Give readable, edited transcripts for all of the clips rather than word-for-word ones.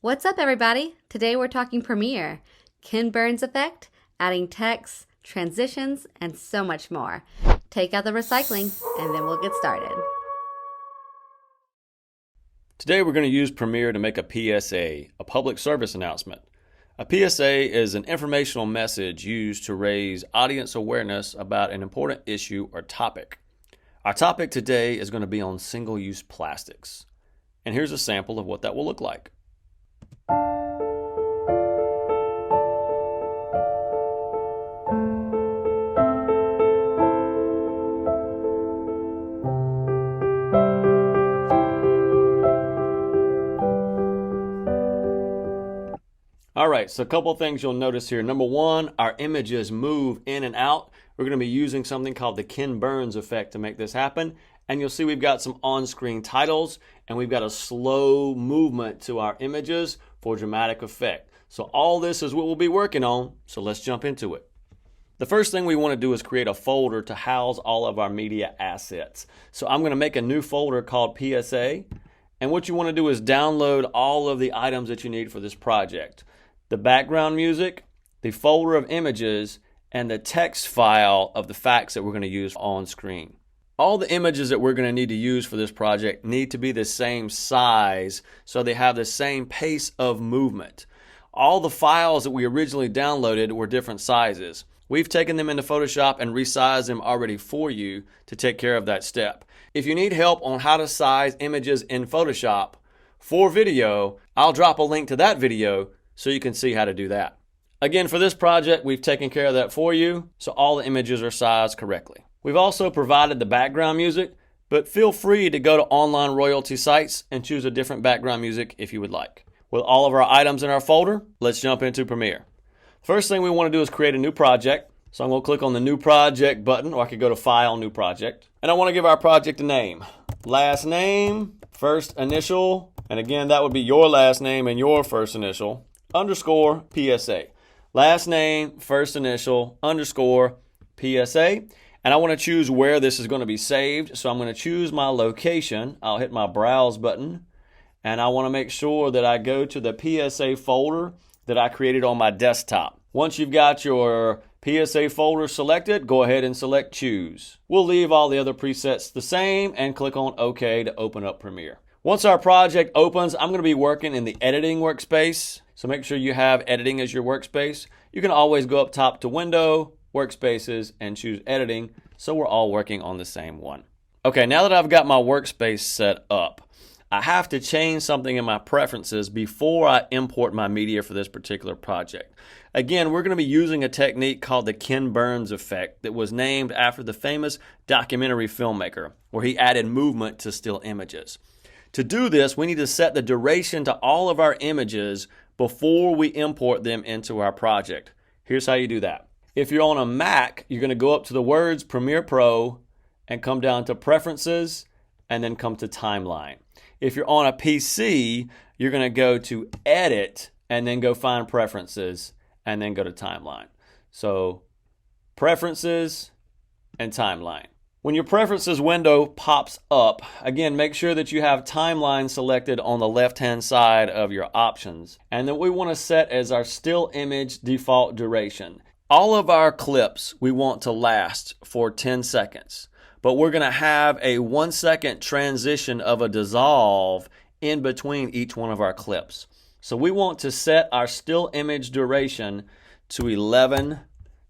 What's up, everybody? Today we're talking Premiere, Ken Burns effect, adding text, transitions, and so much more. Take out the recycling, and then we'll get started. Today we're going to use Premiere to make a PSA, a public service announcement. A PSA is an informational message used to raise audience awareness about an important issue or topic. Our topic today is going to be on single-use plastics. And here's a sample of what that will look like. All right, so a couple of things you'll notice here. Number one, our images move in and out. We're going to be using something called the Ken Burns effect to make this happen. And you'll see we've got some on-screen titles, and we've got a slow movement to our images for dramatic effect. So all this is what we'll be working on, so let's jump into it. The first thing we want to do is create a folder to house all of our media assets. So I'm going to make a new folder called PSA. And what you want to do is download all of the items that you need for this project. The background music, the folder of images, and the text file of the facts that we're going to use on screen. All the images that we're going to need to use for this project need to be the same size so they have the same pace of movement. All the files that we originally downloaded were different sizes. We've taken them into Photoshop and resized them already for you to take care of that step. If you need help on how to size images in Photoshop for video, I'll drop a link to that video so you can see how to do that. Again, for this project, we've taken care of that for you, so all the images are sized correctly. We've also provided the background music, but feel free to go to online royalty sites and choose a different background music if you would like. With all of our items in our folder, let's jump into Premiere. First thing we want to do is create a new project. So I'm going to click on the New Project button, or I could go to File, New Project. And I want to give our project a name. Last name, first initial, and again, that would be your last name and your first initial, underscore PSA. Last name, first initial, underscore PSA. And I want to choose where this is going to be saved. So I'm going to choose my location. I'll hit my Browse button. And I want to make sure that I go to the PSA folder that I created on my desktop. Once you've got your PSA folder selected, go ahead and select Choose. We'll leave all the other presets the same and click on OK to open up Premiere. Once our project opens, I'm going to be working in the editing workspace. So make sure you have editing as your workspace. You can always go up top to Window, Workspaces, and choose Editing. So we're all working on the same one. Okay, now that I've got my workspace set up, I have to change something in my preferences before I import my media for this particular project. Again, we're going to be using a technique called the Ken Burns effect that was named after the famous documentary filmmaker, where he added movement to still images. To do this, we need to set the duration to all of our images before we import them into our project. Here's how you do that. If you're on a Mac, you're going to go up to the words Premiere Pro and come down to Preferences and then come to Timeline. If you're on a PC, you're going to go to Edit and then go find Preferences and then go to Timeline. So Preferences and Timeline. When your Preferences window pops up, again, make sure that you have Timeline selected on the left-hand side of your options. And then we want to set as our still image default duration. All of our clips we want to last for 10 seconds. But we're going to have a 1 second transition of a dissolve in between each one of our clips. So we want to set our still image duration to 11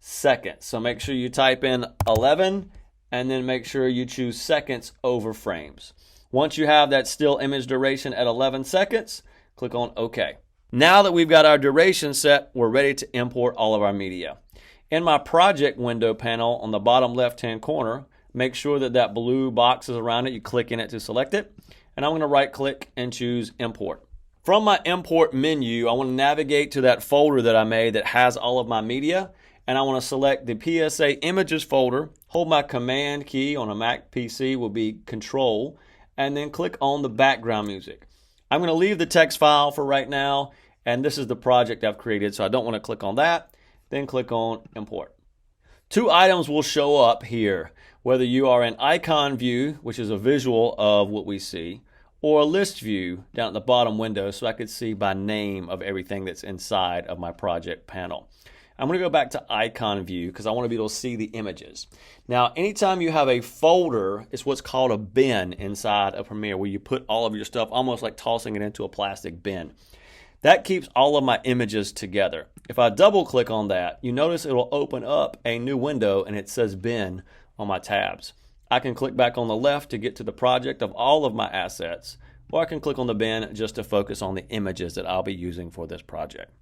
seconds. So make sure you type in 11 and then make sure you choose seconds over frames. Once you have that still image duration at 11 seconds, click on OK. Now that we've got our duration set, we're ready to import all of our media. In my project window panel on the bottom left-hand corner, make sure that that blue box is around it. You click in it to select it. And I'm going to right-click and choose Import. From my Import menu, I want to navigate to that folder that I made that has all of my media. And I want to select the PSA Images folder. Hold my Command key on a Mac PC will be Control. And then click on the background music. I'm going to leave the text file for right now. And this is the project I've created, so I don't want to click on that. Then click on Import. Two items will show up here, whether you are in icon view, which is a visual of what we see, or a list view down at the bottom window so I could see by name of everything that's inside of my project panel. I'm going to go back to icon view because I want to be able to see the images. Now, anytime you have a folder, it's what's called a bin inside of Premiere, where you put all of your stuff, almost like tossing it into a plastic bin. That keeps all of my images together. If I double click on that, you notice it will open up a new window and it says bin on my tabs. I can click back on the left to get to the project of all of my assets, or I can click on the bin just to focus on the images that I'll be using for this project.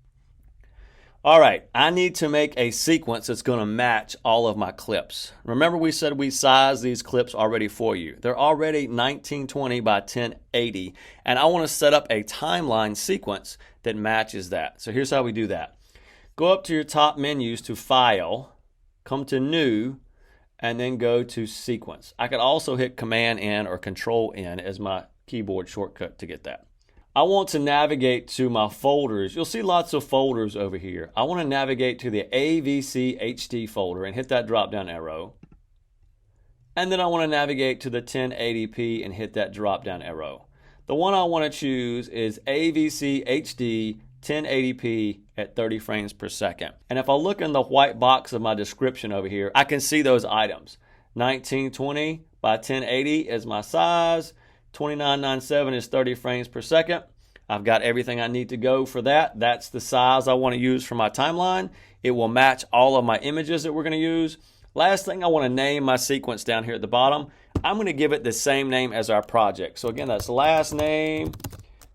All right, I need to make a sequence that's going to match all of my clips. Remember we said we sized these clips already for you. They're already 1920 by 1080, and I want to set up a timeline sequence that matches that. So here's how we do that. Go up to your top menus to File, come to New, and then go to Sequence. I could also hit Command-N or Control-N as my keyboard shortcut to get that. I want to navigate to my folders. You'll see lots of folders over here. I want to navigate to the AVC HD folder and hit that drop down arrow. And then I want to navigate to the 1080p and hit that drop down arrow. The one I want to choose is AVC HD 1080p at 30 frames per second. And if I look in the white box of my description over here, I can see those items. 1920 by 1080 is my size. 2997 is 30 frames per second. I've got everything I need to go for that. That's the size I want to use for my timeline. It will match all of my images that we're going to use. Last thing, I want to name my sequence down here at the bottom. I'm going to give it the same name as our project. So again, that's last name,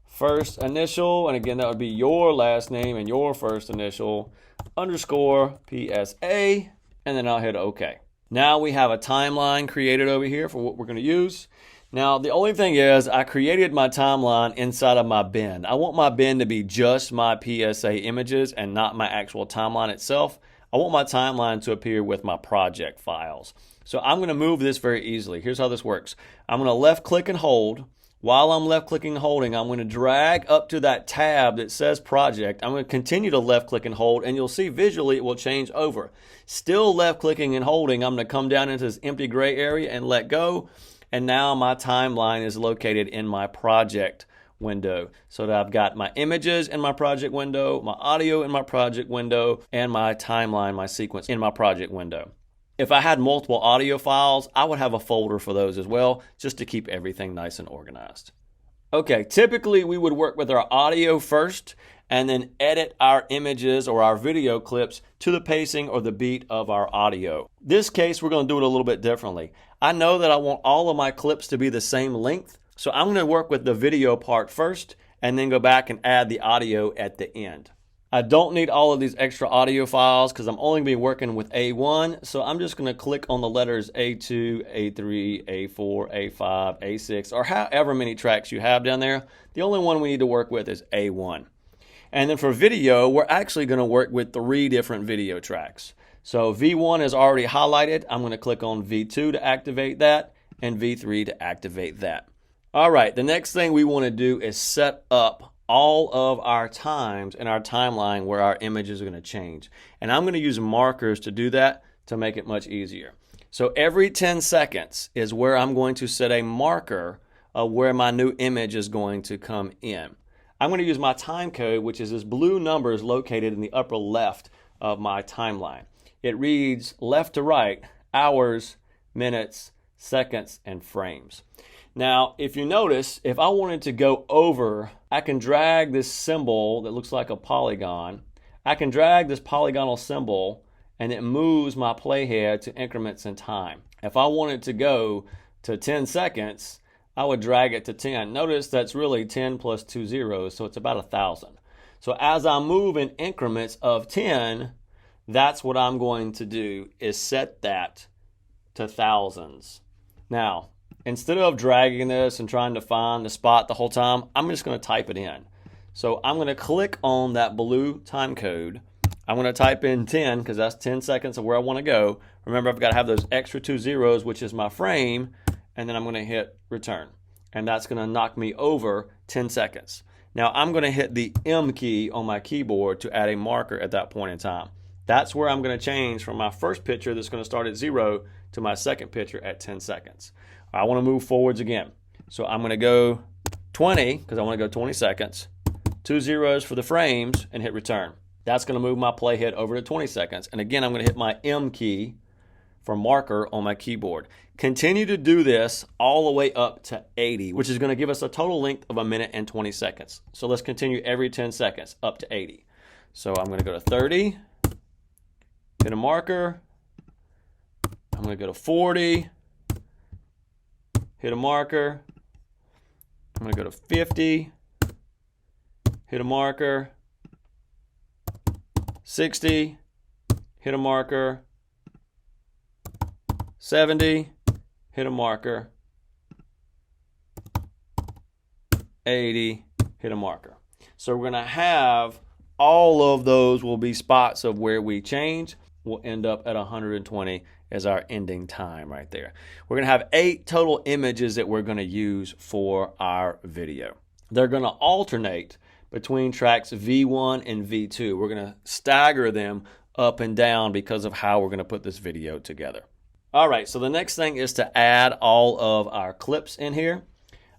first initial, and again, that would be your last name and your first initial, underscore PSA, and then I'll hit OK. Now we have a timeline created over here for what we're going to use. Now, the only thing is I created my timeline inside of my bin. I want my bin to be just my PSA images and not my actual timeline itself. I want my timeline to appear with my project files. So I'm going to move this very easily. Here's how this works. I'm going to left click and hold. While I'm left clicking and holding, I'm going to drag up to that tab that says project. I'm going to continue to left click and hold, and you'll see visually it will change over. Still left clicking and holding, I'm going to come down into this empty gray area and let go. And now my timeline is located in my project window. So that I've got my images in my project window, my audio in my project window, and my timeline, my sequence in my project window. If I had multiple audio files, I would have a folder for those as well, just to keep everything nice and organized. Okay, typically we would work with our audio first and then edit our images or our video clips to the pacing or the beat of our audio. This case, we're going to do it a little bit differently. I know that I want all of my clips to be the same length, so I'm going to work with the video part first and then go back and add the audio at the end. I don't need all of these extra audio files because I'm only going to be working with A1, so I'm just going to click on the letters A2, A3, A4, A5, A6, or however many tracks you have down there. The only one we need to work with is A1. And then for video, we're actually going to work with 3 different video tracks. So V1 is already highlighted. I'm going to click on V2 to activate that and V3 to activate that. All right, the next thing we want to do is set up all of our times in our timeline where our images are going to change. And I'm going to use markers to do that to make it much easier. So every 10 seconds is where I'm going to set a marker of where my new image is going to come in. I'm going to use my time code, which is this blue numbers located in the upper left of my timeline. It reads left to right, hours, minutes, seconds, and frames. Now, if you notice, if I wanted to go over, I can drag this symbol that looks like a polygon. I can drag this polygonal symbol and it moves my playhead to increments in time. If I wanted to go to 10 seconds, I would drag it to 10. Notice that's really 10 plus 2 zeros, so it's about 1,000. So as I move in increments of 10, that's what I'm going to do, is set that to thousands. Now, instead of dragging this and trying to find the spot the whole time, I'm just going to type it in. So I'm going to click on that blue time code. I'm going to type in 10 because that's 10 seconds of where I want to go. Remember, I've got to have those extra 2 zeros, which is my frame, and then I'm going to hit return. And that's going to knock me over 10 seconds. Now I'm going to hit the M key on my keyboard to add a marker at that point in time. That's where I'm going to change from my first picture that's going to start at 0 to my second picture at 10 seconds. I want to move forwards again. So I'm going to go 20, because I want to go 20 seconds, 2 zeros for the frames, and hit return. That's going to move my playhead over to 20 seconds. And again, I'm going to hit my M key for marker on my keyboard. Continue to do this all the way up to 80, which is going to give us a total length of 1 minute and 20 seconds. So let's continue every 10 seconds up to 80. So I'm going to go to 30, hit a marker. I'm going to go to 40, hit a marker. I'm going to go to 50, hit a marker. 60, hit a marker. 70, hit a marker. 80, hit a marker. So we're going to have all of those will be spots of where we change. We'll end up at 120 as our ending time right there. We're going to have 8 total images that we're going to use for our video. They're going to alternate between tracks V1 and V2. We're going to stagger them up and down because of how we're going to put this video together. All right, so the next thing is to add all of our clips in here.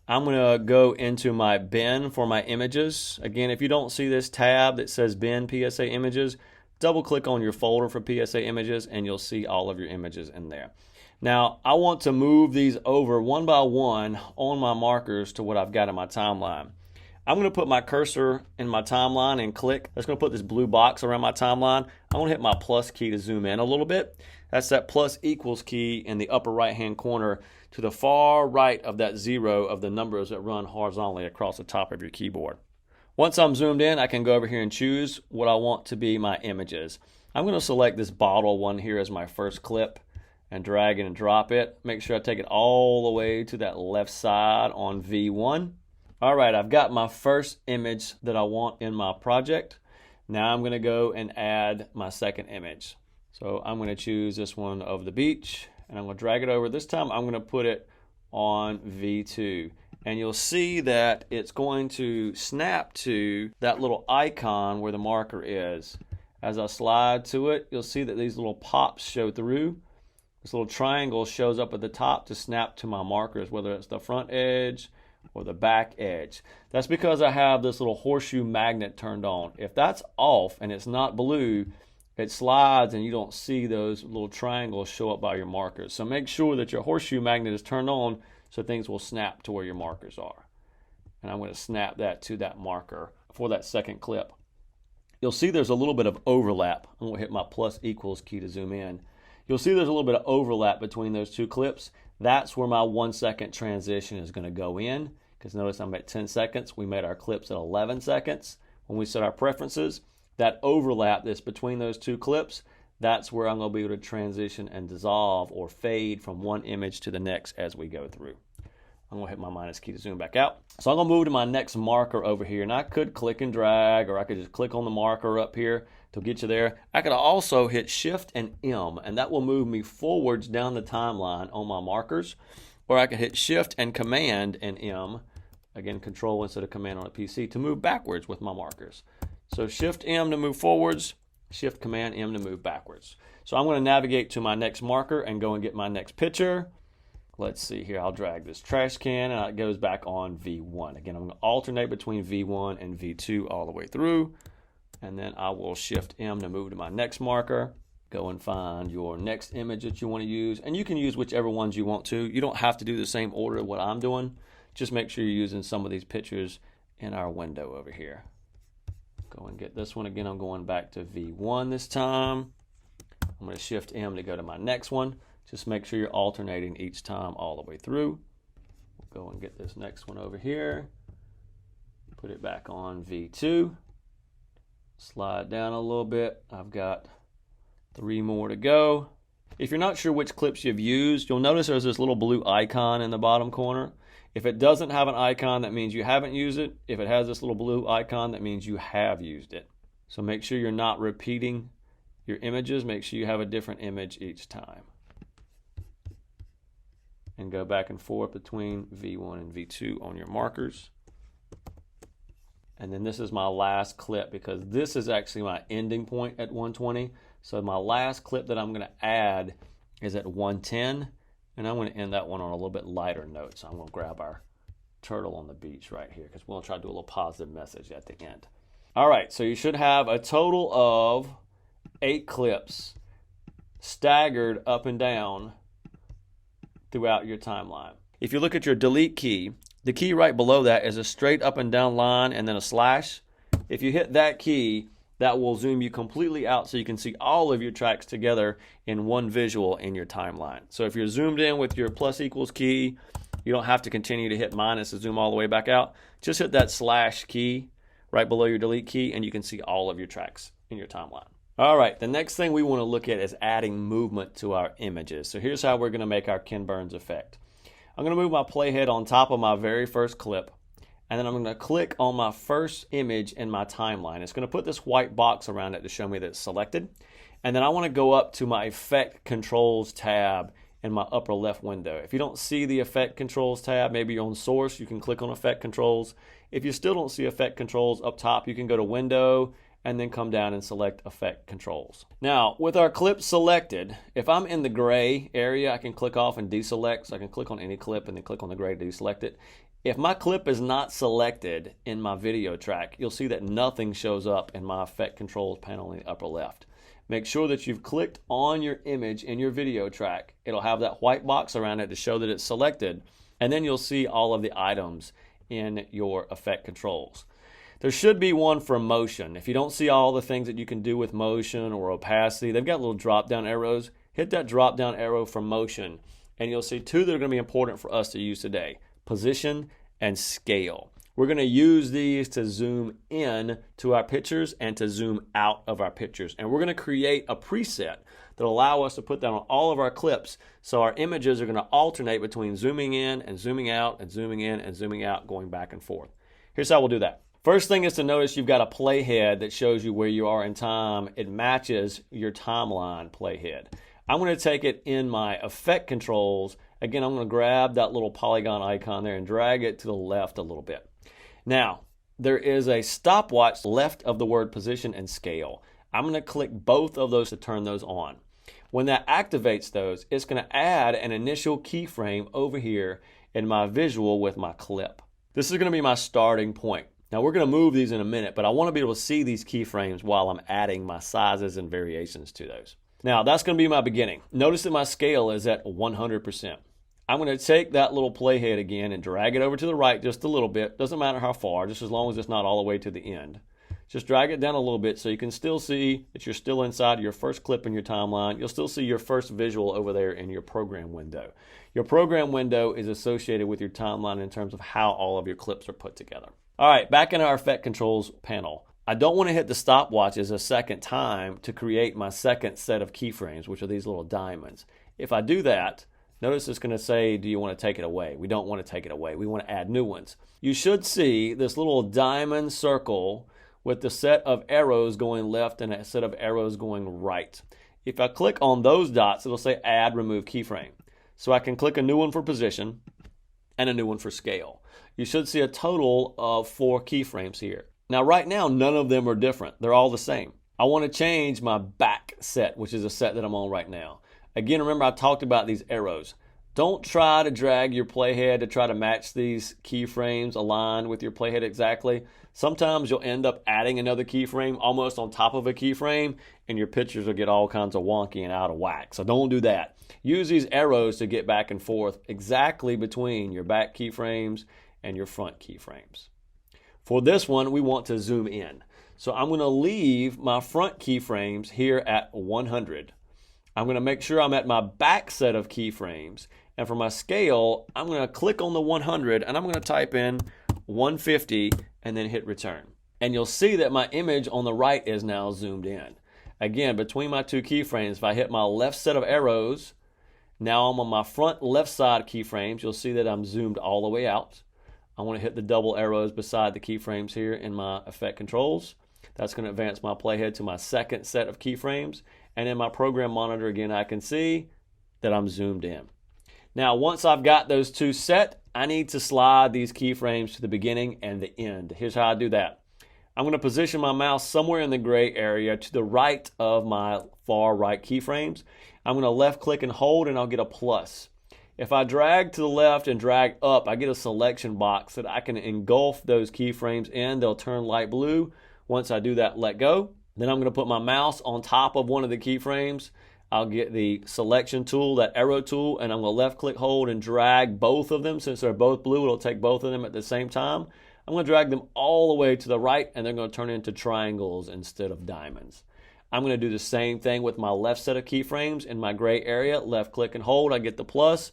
I'm going to go into my bin for my images. Again, if you don't see this tab that says bin PSA images, double click on your folder for PSA images and you'll see all of your images in there. Now, I want to move these over one by one on my markers to what I've got in my timeline. I'm going to put my cursor in my timeline and click. That's going to put this blue box around my timeline. I'm going to hit my plus key to zoom in a little bit. That's that plus equals key in the upper right hand corner to the far right of that 0 of the numbers that run horizontally across the top of your keyboard. Once I'm zoomed in, I can go over here and choose what I want to be my images. I'm going to select this bottle one here as my first clip and drag it and drop it. Make sure I take it all the way to that left side on V1. All right, I've got my first image that I want in my project. Now I'm going to go and add my second image. So I'm going to choose this one of the beach and I'm going to drag it over. This time I'm going to put it on V2. And you'll see that it's going to snap to that little icon where the marker is. As I slide to it, you'll see that these little pops show through. This little triangle shows up at the top to snap to my markers, whether it's the front edge or the back edge. That's because I have this little horseshoe magnet turned on. If that's off and it's not blue, it slides and you don't see those little triangles show up by your markers. So make sure that your horseshoe magnet is turned on so things will snap to where your markers are. And I'm going to snap that to that marker for that second clip. You'll see there's a little bit of overlap. I'm going to hit my plus equals key to zoom in. You'll see there's a little bit of overlap between those two clips. That's where my 1 second transition is going to go in. Because notice I'm at 10 seconds. We made our clips at 11 seconds when we set our preferences. That overlap that's between those two clips, that's where I'm going to be able to transition and dissolve or fade from one image to the next as we go through. I'm going to hit my minus key to zoom back out. So I'm going to move to my next marker over here. And I could click and drag, or I could just click on the marker up here to get you there. I could also hit Shift and M, and that will move me forwards down the timeline on my markers. Or I could hit Shift and Command and M, again, Control instead of Command on a PC, to move backwards with my markers. So Shift M to move forwards, Shift Command M to move backwards. So I'm going to navigate to my next marker and go and get my next picture. Let's see here, I'll drag this trash can and it goes back on V1. Again, I'm going to alternate between V1 and V2 all the way through. And then I will Shift M to move to my next marker. Go and find your next image that you want to use. And you can use whichever ones you want to. You don't have to do the same order of what I'm doing. Just make sure you're using some of these pictures in our window over here. Go and get this one. Again, I'm going back to V1 this time. I'm going to Shift M to go to my next one. Just make sure you're alternating each time all the way through. We'll go and get this next one over here. Put it back on V2. Slide down a little bit. I've got 3 more to go. If you're not sure which clips you've used, you'll notice there's this little blue icon in the bottom corner. If it doesn't have an icon, that means you haven't used it. If it has this little blue icon, that means you have used it. So make sure you're not repeating your images. Make sure you have a different image each time. And go back and forth between V1 and V2 on your markers. And then this is my last clip because this is actually my ending point at 120. So my last clip that I'm going to add is at 110. And I'm going to end that one on a little bit lighter note. So I'm going to grab our turtle on the beach right here because we'll try to do a little positive message at the end. All right, so you should have a total of 8 clips staggered up and down throughout your timeline. If you look at your delete key, the key right below that is a straight up and down line and then a slash. If you hit that key, that will zoom you completely out so you can see all of your tracks together in one visual in your timeline. So if you're zoomed in with your plus equals key, you don't have to continue to hit minus to zoom all the way back out. Just hit that slash key right below your delete key and you can see all of your tracks in your timeline. All right, the next thing we want to look at is adding movement to our images. So here's how we're going to make our Ken Burns effect. I'm going to move my playhead on top of my very first clip, and then I'm going to click on my first image in my timeline. It's going to put this white box around it to show me that it's selected. And then I want to go up to my Effect Controls tab in my upper left window. If you don't see the Effect Controls tab, maybe you're on Source, you can click on Effect Controls. If you still don't see Effect Controls up top, you can go to Window and then come down and select Effect Controls. Now, with our clip selected, if I'm in the gray area, I can click off and deselect. So I can click on any clip and then click on the gray to deselect it. If my clip is not selected in my video track, you'll see that nothing shows up in my Effect Controls panel in the upper left. Make sure that you've clicked on your image in your video track. It'll have that white box around it to show that it's selected, and then you'll see all of the items in your Effect Controls. There should be one for motion. If you don't see all the things that you can do with motion or opacity, they've got little drop-down arrows. Hit that drop-down arrow for motion, and you'll see 2 that are going to be important for us to use today: position and scale. We're going to use these to zoom in to our pictures and to zoom out of our pictures. And we're going to create a preset that will allow us to put that on all of our clips, so our images are going to alternate between zooming in and zooming out and zooming in and zooming out, going back and forth. Here's how we'll do that. First thing is to notice you've got a playhead that shows you where you are in time. It matches your timeline playhead. I'm going to take it in my Effect Controls. Again, I'm going to grab that little polygon icon there and drag it to the left a little bit. Now, there is a stopwatch left of the word position and scale. I'm going to click both of those to turn those on. When that activates those, it's going to add an initial keyframe over here in my visual with my clip. This is going to be my starting point. Now, we're going to move these in a minute, but I want to be able to see these keyframes while I'm adding my sizes and variations to those. Now, that's going to be my beginning. Notice that my scale is at 100%. I'm going to take that little playhead again and drag it over to the right just a little bit. Doesn't matter how far, just as long as it's not all the way to the end. Just drag it down a little bit so you can still see that you're still inside your first clip in your timeline. You'll still see your first visual over there in your program window. Your program window is associated with your timeline in terms of how all of your clips are put together. All right, back in our Effect Controls panel. I don't want to hit the stopwatches a second time to create my second set of keyframes, which are these little diamonds. If I do that, notice it's going to say, do you want to take it away? We don't want to take it away. We want to add new ones. You should see this little diamond circle with the set of arrows going left and a set of arrows going right. If I click on those dots, it'll say Add Remove Keyframe. So I can click a new one for position and a new one for scale. You should see a total of 4 keyframes here. Now, right now, none of them are different. They're all the same. I want to change my back set, which is a set that I'm on right now. Again, remember I talked about these arrows. Don't try to drag your playhead to try to match these keyframes aligned with your playhead exactly. Sometimes you'll end up adding another keyframe almost on top of a keyframe, and your pictures will get all kinds of wonky and out of whack. So don't do that. Use these arrows to get back and forth exactly between your back keyframes and your front keyframes. For this one, we want to zoom in. So I'm going to leave my front keyframes here at 100. I'm going to make sure I'm at my back set of keyframes. And for my scale, I'm going to click on the 100 and I'm going to type in 150 and then hit return. And you'll see that my image on the right is now zoomed in. Again, between my 2 keyframes, if I hit my left set of arrows, now I'm on my front left side keyframes. You'll see that I'm zoomed all the way out. I want to hit the double arrows beside the keyframes here in my Effect Controls. That's going to advance my playhead to my second set of keyframes. And in my program monitor, again, I can see that I'm zoomed in. Now, once I've got those 2 set, I need to slide these keyframes to the beginning and the end. Here's how I do that. I'm going to position my mouse somewhere in the gray area to the right of my far right keyframes. I'm going to left click and hold and I'll get a plus. If I drag to the left and drag up, I get a selection box that I can engulf those keyframes in. They'll turn light blue. Once I do that, let go. Then I'm going to put my mouse on top of one of the keyframes. I'll get the selection tool, that arrow tool, and I'm going to left click hold and drag both of them. Since they're both blue, it'll take both of them at the same time. I'm going to drag them all the way to the right, and they're going to turn into triangles instead of diamonds. I'm going to do the same thing with my left set of keyframes. In my gray area, left click and hold, I get the plus,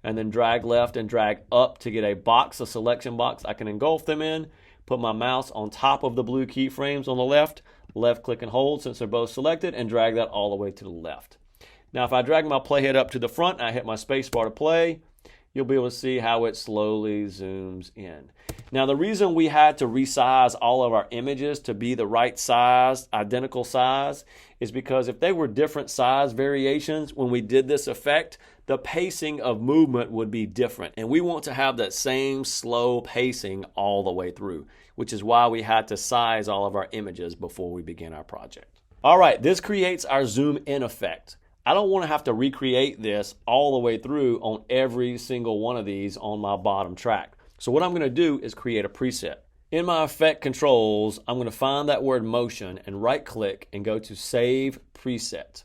and then drag left and drag up to get a box, a selection box I can engulf them in. Put my mouse on top of the blue keyframes on the left, left click and hold since they're both selected, and drag that all the way to the left. Now if I drag my playhead up to the front and I hit my space bar to play, you'll be able to see how it slowly zooms in. Now the reason we had to resize all of our images to be the right size, identical size, is because if they were different size variations, when we did this effect, the pacing of movement would be different. And we want to have that same slow pacing all the way through, which is why we had to size all of our images before we begin our project. All right, this creates our zoom in effect. I don't want to have to recreate this all the way through on every single one of these on my bottom track. So what I'm going to do is create a preset. In my effect controls, I'm going to find that word motion and right click and go to save preset.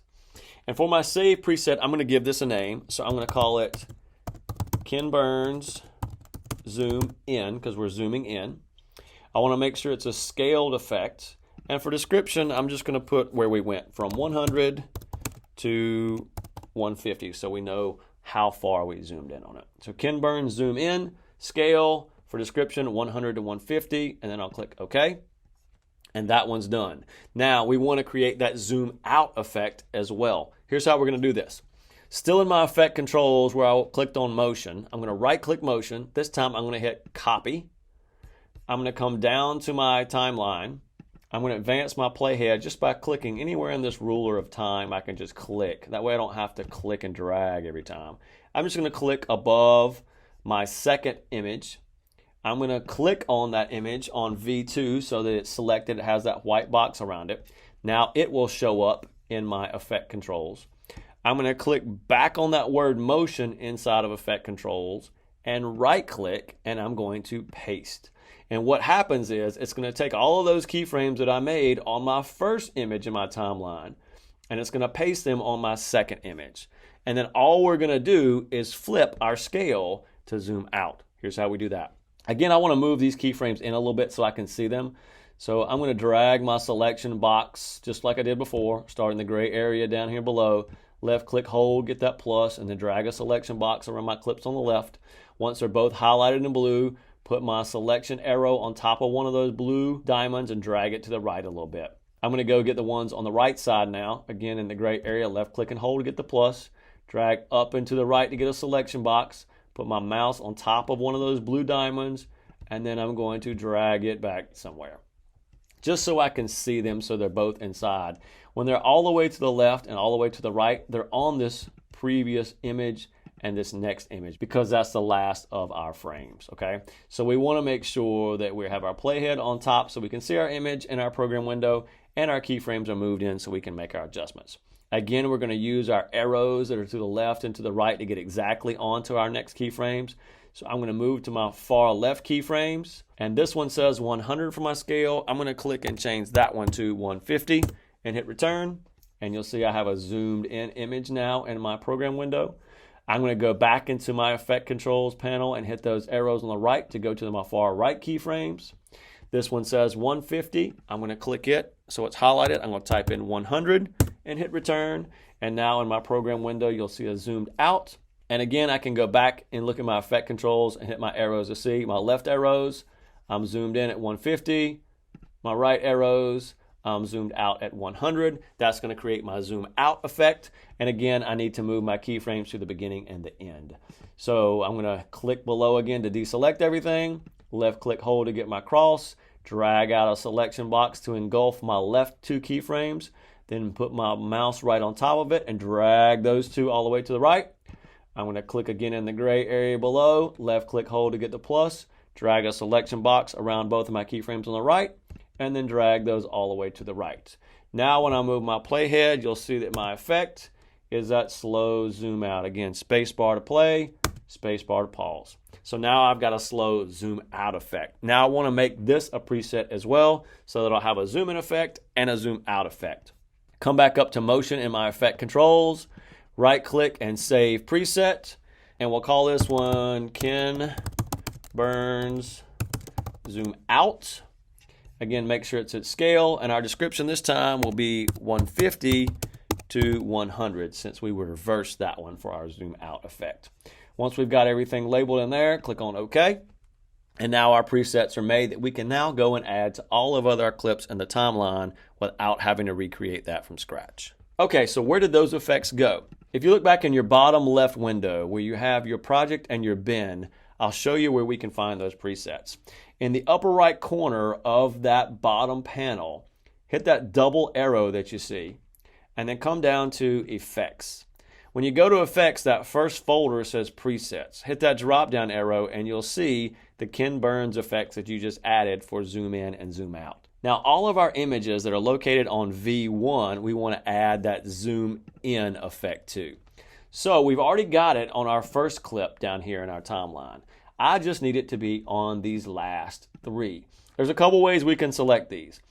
And for my save preset, I'm going to give this a name. So I'm going to call it Ken Burns Zoom In, because we're zooming in. I want to make sure it's a scaled effect. And for description, I'm just going to put where we went from 100 to 150 so we know how far we zoomed in on it. So Ken Burns Zoom In, scale, for description 100 to 150, and then I'll click OK. And that one's done. Now we want to create that zoom out effect as well. Here's how we're going to do this. Still in my effect controls where I clicked on motion, I'm going to right click motion. This time I'm going to hit copy. I'm going to come down to my timeline. I'm going to advance my playhead just by clicking anywhere in this ruler of time. I can just click. That way I don't have to click and drag every time. I'm just going to click above my second image. I'm going to click on that image on V2 so that it's selected. It has that white box around it. Now it will show up in my effect controls. I'm going to click back on that word motion inside of effect controls and right click, and I'm going to paste. And what happens is it's going to take all of those keyframes that I made on my first image in my timeline, and it's going to paste them on my second image. And then all we're going to do is flip our scale to zoom out. Here's how we do that. Again, I want to move these keyframes in a little bit so I can see them. So I'm going to drag my selection box just like I did before, starting the gray area down here below. Left click hold, get that plus, and then drag a selection box around my clips on the left. Once they're both highlighted in blue, put my selection arrow on top of one of those blue diamonds and drag it to the right a little bit. I'm going to go get the ones on the right side now. Again, in the gray area, left click and hold to get the plus. Drag up and to the right to get a selection box. Put my mouse on top of one of those blue diamonds, and then I'm going to drag it back somewhere, just so I can see them so they're both inside. When they're all the way to the left and all the way to the right, they're on this previous image and this next image because that's the last of our frames, okay? So we want to make sure that we have our playhead on top so we can see our image in our program window, and our keyframes are moved in so we can make our adjustments. Again, we're going to use our arrows that are to the left and to the right to get exactly onto our next keyframes. So I'm going to move to my far left keyframes, and this one says 100 for my scale. I'm going to click and change that one to 150 and hit return, and you'll see I have a zoomed in image now in my program window. I'm going to go back into my effect controls panel and hit those arrows on the right to go to my far right keyframes. This one says 150. I'm going to click it so it's highlighted. I'm going to type in 100 and hit return. And now in my program window, you'll see a zoomed out. And again, I can go back and look at my effect controls and hit my arrows to see my left arrows. I'm zoomed in at 150. My right arrows, I'm zoomed out at 100. That's going to create my zoom out effect. And again, I need to move my keyframes to the beginning and the end. So I'm going to click below again to deselect everything. Left click hold to get my cross. Drag out a selection box to engulf my left two keyframes. Then put my mouse right on top of it and drag those two all the way to the right. I'm going to click again in the gray area below. Left click hold to get the plus. Drag a selection box around both of my keyframes on the right, and then drag those all the way to the right. Now when I move my playhead, you'll see that my effect is that slow zoom out. Again, space bar to play, spacebar to pause. So now I've got a slow zoom out effect. Now I want to make this a preset as well so that I'll have a zoom in effect and a zoom out effect. Come back up to motion in my effect controls, right click and save preset, and we'll call this one Ken Burns Zoom Out. Again, make sure it's at scale, and our description this time will be 150 to 100 since we would reverse that one for our zoom out effect. Once we've got everything labeled in there, click on OK. And now our presets are made that we can now go and add to all of our clips in the timeline without having to recreate that from scratch. Okay, so where did those effects go? If you look back in your bottom left window where you have your project and your bin, I'll show you where we can find those presets. In the upper right corner of that bottom panel, hit that double arrow that you see, and then come down to Effects. When you go to Effects, that first folder says Presets. Hit that drop down arrow and you'll see the Ken Burns effects that you just added for zoom in and zoom out. Now all of our images that are located on V1, we want to add that zoom in effect to. So we've already got it on our first clip down here in our timeline. I just need it to be on these last three. There's a couple ways we can select these.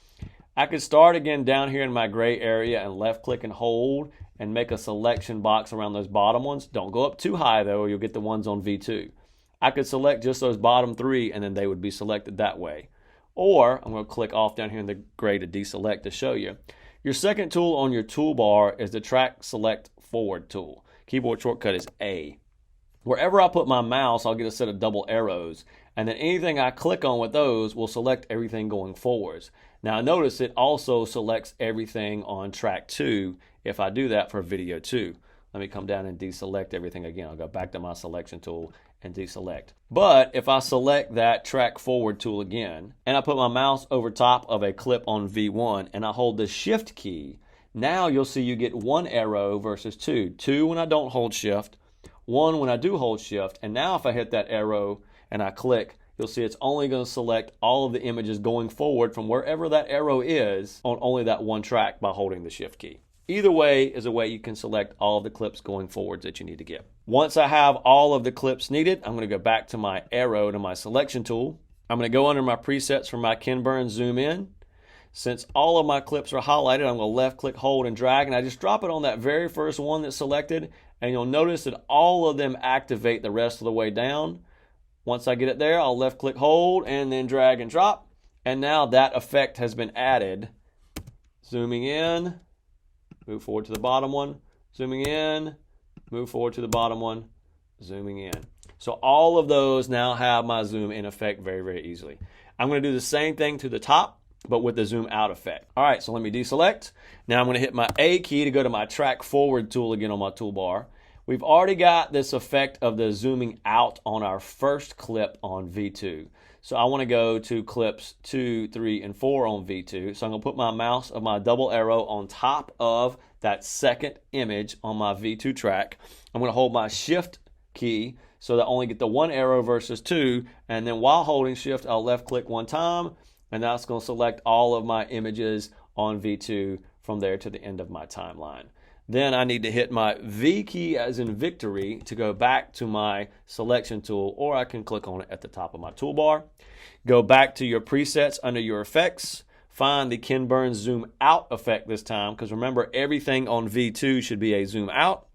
I could start again down here in my gray area and left click and hold and make a selection box around those bottom ones. Don't go up too high though or you'll get the ones on V2. I could select just those bottom three and then they would be selected that way. Or I'm going to click off down here in the gray to deselect to show you. Your second tool on your toolbar is the Track Select Forward tool. Keyboard shortcut is A. Wherever I put my mouse, I'll get a set of double arrows, and then anything I click on with those will select everything going forwards. Now notice it also selects everything on track 2 if I do that for video 2. Let me come down and deselect everything again. I'll go back to my selection tool and deselect. But if I select that track forward tool again, and I put my mouse over top of a clip on V1 and I hold the shift key, now you'll see you get one arrow versus two. Two when I don't hold shift, one when I do hold shift, and now if I hit that arrow and I click, you'll see it's only going to select all of the images going forward from wherever that arrow is on only that one track by holding the shift key. Either way is a way you can select all of the clips going forwards that you need to get. Once I have all of the clips needed, I'm going to go back to my arrow to my selection tool. I'm going to go under my presets for my Ken Burns Zoom In. Since all of my clips are highlighted, I'm going to left click, hold, and drag, and I just drop it on that very first one that's selected, and you'll notice that all of them activate the rest of the way down. Once I get it there, I'll left click, hold, and then drag and drop, and now that effect has been added. Zooming in, move forward to the bottom one, zooming in, move forward to the bottom one, zooming in. So all of those now have my zoom in effect very, very easily. I'm going to do the same thing to the top, but with the zoom out effect. All right, so let me deselect. Now I'm going to hit my A key to go to my track forward tool again on my toolbar. We've already got this effect of the zooming out on our first clip on V2. So I want to go to clips 2, 3, and 4 on V2. So I'm going to put my mouse of my double arrow on top of that second image on my V2 track. I'm going to hold my shift key so that I only get the one arrow versus two. And then while holding shift, I'll left click one time. And that's going to select all of my images on V2 from there to the end of my timeline. Then I need to hit my V key as in victory to go back to my selection tool, or I can click on it at the top of my toolbar. Go back to your presets under your effects. Find the Ken Burns Zoom Out effect this time, because remember, everything on V2 should be a zoom out.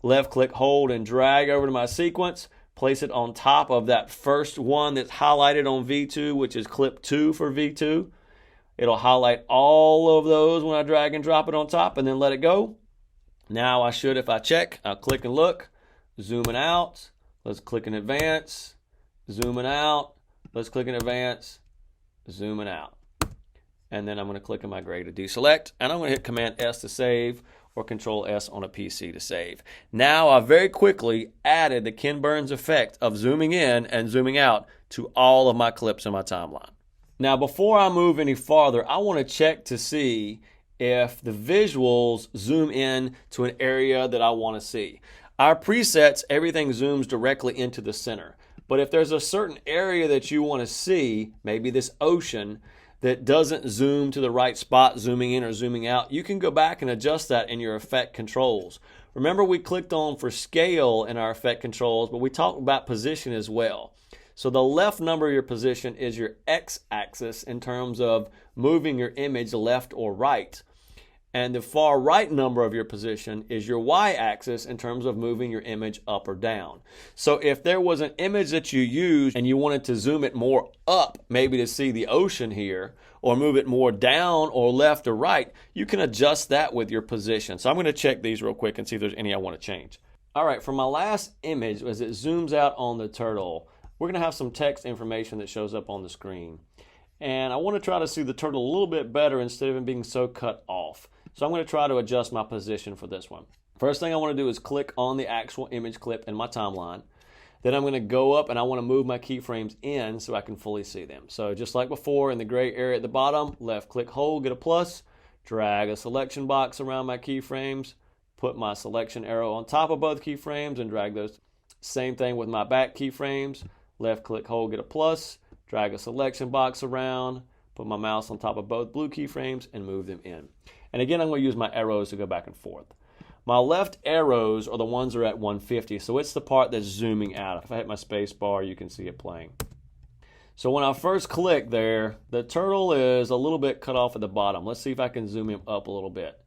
Left click, hold, and drag over to my sequence. Place it on top of that first one that's highlighted on V2, which is clip 2 for V2. It'll highlight all of those when I drag and drop it on top and then let it go. Now I should, if I check, I'll click and look, zooming out. Let's click and advance, zooming out. Let's click and advance, zooming out. And then I'm going to click in my gray to deselect, and I'm going to hit Command S to save, or Control S on a PC to save. Now I very quickly added the Ken Burns effect of zooming in and zooming out to all of my clips in my timeline. Now before I move any farther, I want to check to see if the visuals zoom in to an area that I want to see. Our presets, everything zooms directly into the center. But if there's a certain area that you want to see, maybe this ocean, that doesn't zoom to the right spot, zooming in or zooming out, you can go back and adjust that in your effect controls. Remember we clicked on for scale in our effect controls, but we talked about position as well. So the left number of your position is your x-axis in terms of moving your image left or right. And the far right number of your position is your y-axis in terms of moving your image up or down. So if there was an image that you used and you wanted to zoom it more up, maybe to see the ocean here, or move it more down or left or right, you can adjust that with your position. So I'm going to check these real quick and see if there's any I want to change. All right, for my last image, as it zooms out on the turtle, we're going to have some text information that shows up on the screen. And I want to try to see the turtle a little bit better instead of it being so cut off. So I'm going to try to adjust my position for this one. First thing I want to do is click on the actual image clip in my timeline. Then I'm going to go up and I want to move my keyframes in so I can fully see them. So just like before in the gray area at the bottom, left click hold, get a plus, drag a selection box around my keyframes, put my selection arrow on top of both keyframes and drag those. Same thing with my back keyframes, left click hold, get a plus, drag a selection box around, put my mouse on top of both blue keyframes and move them in. And again, I'm going to use my arrows to go back and forth. My left arrows are the ones that are at 150, so it's the part that's zooming out. If I hit my space bar, you can see it playing. So when I first click there, the turtle is a little bit cut off at the bottom. Let's see if I can zoom him up a little bit.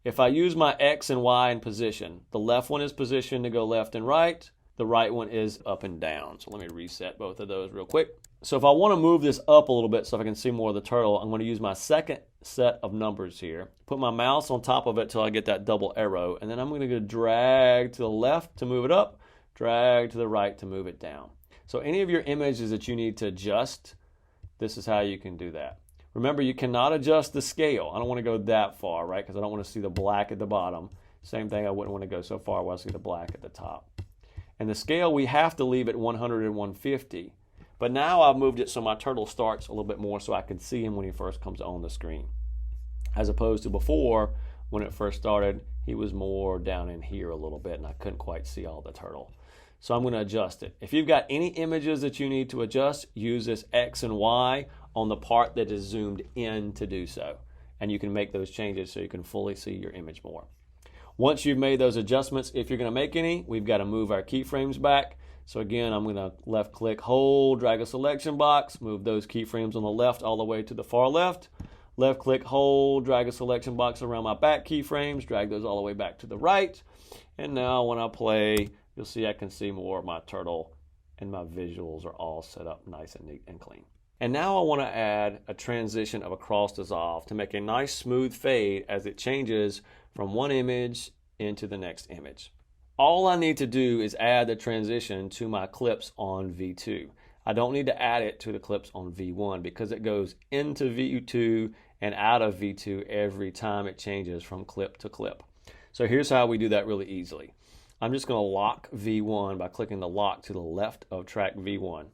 If I use my X and Y in position, the left one is positioned to go left and right. The right one is up and down. So let me reset both of those real quick. So if I want to move this up a little bit so I can see more of the turtle, I'm going to use my second set of numbers here. Put my mouse on top of it till I get that double arrow. And then I'm going to drag to the left to move it up, drag to the right to move it down. So any of your images that you need to adjust, this is how you can do that. Remember, you cannot adjust the scale. I don't want to go that far, right? Because I don't want to see the black at the bottom. Same thing, I wouldn't want to go so far where I see the black at the top. And the scale, we have to leave at 100 and 150. But now I've moved it so my turtle starts a little bit more so I can see him when he first comes on the screen. As opposed to before, when it first started, he was more down in here a little bit and I couldn't quite see all the turtle. So I'm going to adjust it. If you've got any images that you need to adjust, use this X and Y on the part that is zoomed in to do so. And you can make those changes so you can fully see your image more. Once you've made those adjustments, if you're going to make any, we've got to move our keyframes back. So again, I'm going to left click hold, drag a selection box, move those keyframes on the left all the way to the far left. Left click hold, drag a selection box around my back keyframes, drag those all the way back to the right. And now when I play, you'll see I can see more of my turtle and my visuals are all set up nice and neat and clean. And now I want to add a transition of a cross dissolve to make a nice smooth fade as it changes from one image into the next image. All I need to do is add the transition to my clips on V2. I don't need to add it to the clips on V1 because it goes into V2 and out of V2 every time it changes from clip to clip. So here's how we do that really easily. I'm just going to lock V1 by clicking the lock to the left of track V1.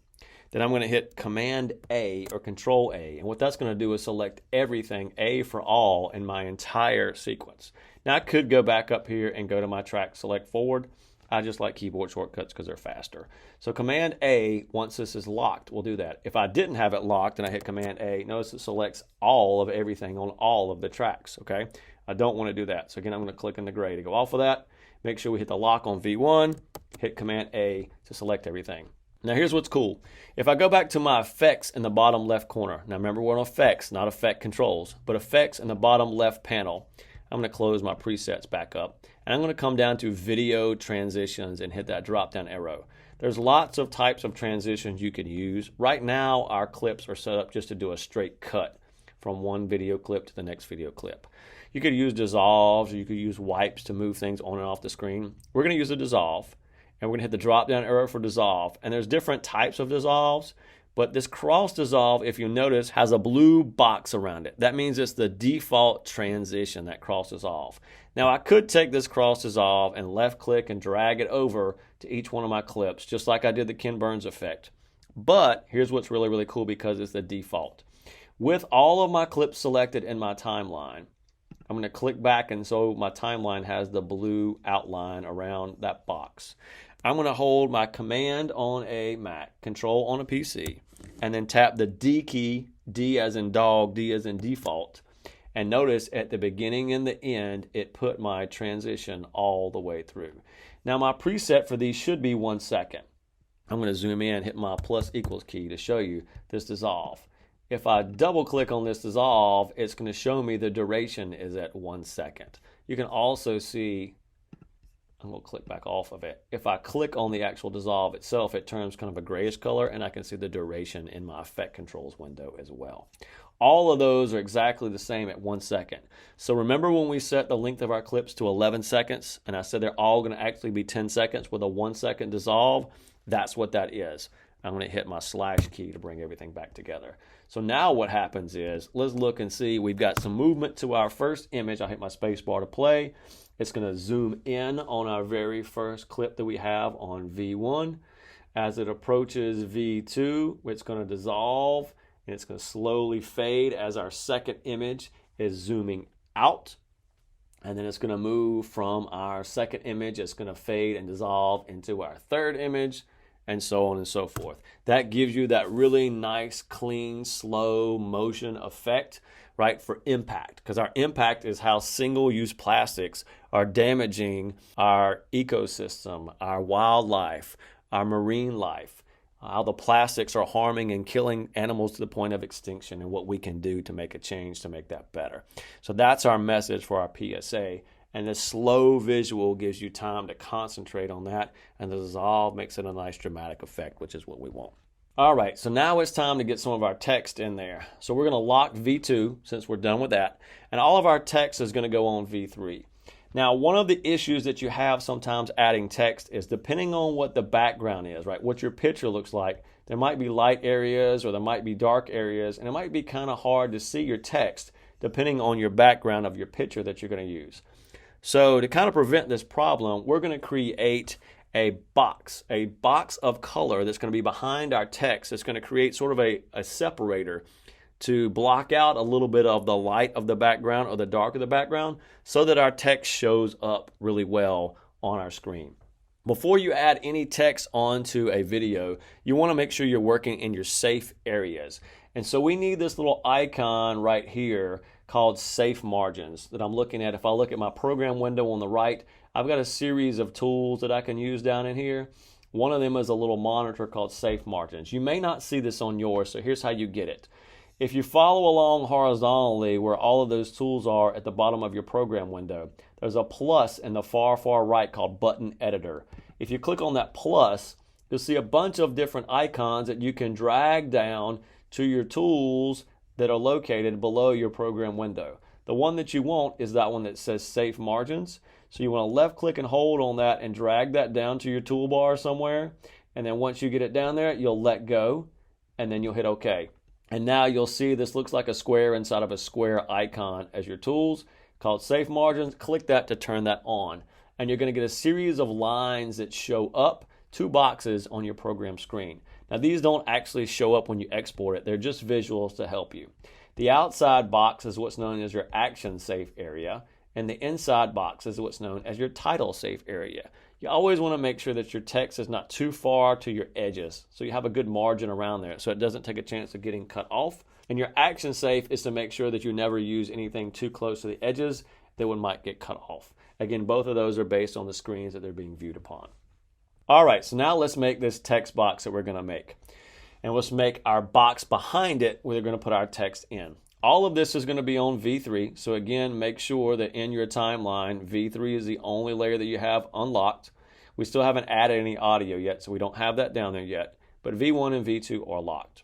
Then I'm going to hit Command A or Control A. And what that's going to do is select everything, A for all, in my entire sequence. Now I could go back up here and go to my track select forward. I just like keyboard shortcuts because they're faster. So Command A, once this is locked, will do that. If I didn't have it locked and I hit Command A, notice it selects all of everything on all of the tracks, okay? I don't want to do that. So again, I'm going to click in the gray to go off of that. Make sure we hit the lock on V1, hit Command A to select everything. Now here's what's cool. If I go back to my effects in the bottom left corner, now remember we're on effects, not effect controls, but effects in the bottom left panel. I'm going to close my presets back up. And I'm going to come down to video transitions and hit that drop down arrow. There's lots of types of transitions you can use. Right now our clips are set up just to do a straight cut from one video clip to the next video clip. You could use dissolves, or you could use wipes to move things on and off the screen. We're going to use a dissolve. And we're going to hit the drop down arrow for dissolve. And there's different types of dissolves, but this cross dissolve, if you notice, has a blue box around it. That means it's the default transition, that cross dissolve. Now I could take this cross dissolve and left click and drag it over to each one of my clips, just like I did the Ken Burns effect. But here's what's really, really cool because it's the default. With all of my clips selected in my timeline, I'm going to click back and so my timeline has the blue outline around that box. I'm going to hold my Command on a Mac, Control on a PC, and then tap the D key, D as in dog, D as in default. And notice at the beginning and the end, it put my transition all the way through. Now my preset for these should be 1 second. I'm going to zoom in, hit my plus equals key to show you this dissolve. If I double click on this dissolve, it's going to show me the duration is at 1 second. You can also see, I'm going to click back off of it. If I click on the actual dissolve itself, it turns kind of a grayish color, and I can see the duration in my effect controls window as well. All of those are exactly the same at 1 second. So remember when we set the length of our clips to 11 seconds, and I said they're all going to actually be 10 seconds with a 1 second dissolve? That's what that is. I'm going to hit my slash key to bring everything back together. So now what happens is, let's look and see, we've got some movement to our first image. I'll hit my space bar to play. It's going to zoom in on our very first clip that we have on V1. As it approaches V2, it's going to dissolve, and it's going to slowly fade as our second image is zooming out. And then it's going to move from our second image, it's going to fade and dissolve into our third image, and so on and so forth. That gives you that really nice, clean, slow motion effect, right, for impact. Because our impact is how single-use plastics are damaging our ecosystem, our wildlife, our marine life, how the plastics are harming and killing animals to the point of extinction, and what we can do to make a change to make that better. So that's our message for our PSA. And the slow visual gives you time to concentrate on that, and the dissolve makes it a nice dramatic effect, which is what we want. All right, so now it's time to get some of our text in there. So we're going to lock V2 since we're done with that, and all of our text is going to go on V3. Now, one of the issues that you have sometimes adding text is depending on what the background is, right? What your picture looks like. There might be light areas or there might be dark areas, and it might be kind of hard to see your text depending on your background of your picture that you're going to use. So to kind of prevent this problem, we're going to create a box of color that's going to be behind our text. It's going to create sort of a separator to block out a little bit of the light of the background or the dark of the background so that our text shows up really well on our screen. Before you add any text onto a video, you want to make sure you're working in your safe areas. And so we need this little icon right here called Safe Margins that I'm looking at. If I look at my program window on the right, I've got a series of tools that I can use down in here. One of them is a little monitor called Safe Margins. You may not see this on yours, so here's how you get it. If you follow along horizontally where all of those tools are at the bottom of your program window, there's a plus in the far right called Button Editor. If you click on that plus, you'll see a bunch of different icons that you can drag down to your tools that are located below your program window. The one that you want is that one that says Safe Margins. So you want to left click and hold on that and drag that down to your toolbar somewhere. And then once you get it down there, you'll let go and then you'll hit OK. And now you'll see this looks like a square inside of a square icon as your tools called Safe Margins. Click that to turn that on. And you're going to get a series of lines that show up, 2 boxes on your program screen. Now these don't actually show up when you export it. They're just visuals to help you. The outside box is what's known as your action safe area, and the inside box is what's known as your title safe area. You always want to make sure that your text is not too far to your edges, so you have a good margin around there so it doesn't take a chance of getting cut off. And your action safe is to make sure that you never use anything too close to the edges that might get cut off. Again, both of those are based on the screens that they're being viewed upon. All right, so now let's make this text box that we're going to make. And let's make our box behind it where we're going to put our text in. All of this is going to be on V3. So again, make sure that in your timeline, V3 is the only layer that you have unlocked. We still haven't added any audio yet, so we don't have that down there yet. But V1 and V2 are locked.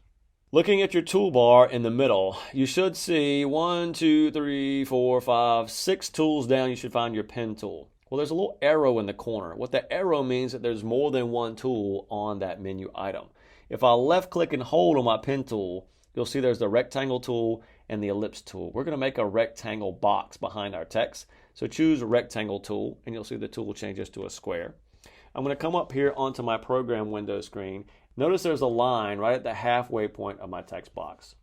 Looking at your toolbar in the middle, you should see 1, 2, 3, 4, 5, 6 tools down. You should find your pen tool. Well, there's a little arrow in the corner. What that arrow means that there's more than one tool on that menu item. If I left click and hold on my pen tool, you'll see there's the rectangle tool and the ellipse tool. We're going to make a rectangle box behind our text. So choose a rectangle tool and you'll see the tool changes to a square. I'm going to come up here onto my program window screen. Notice there's a line right at the halfway point of my text box.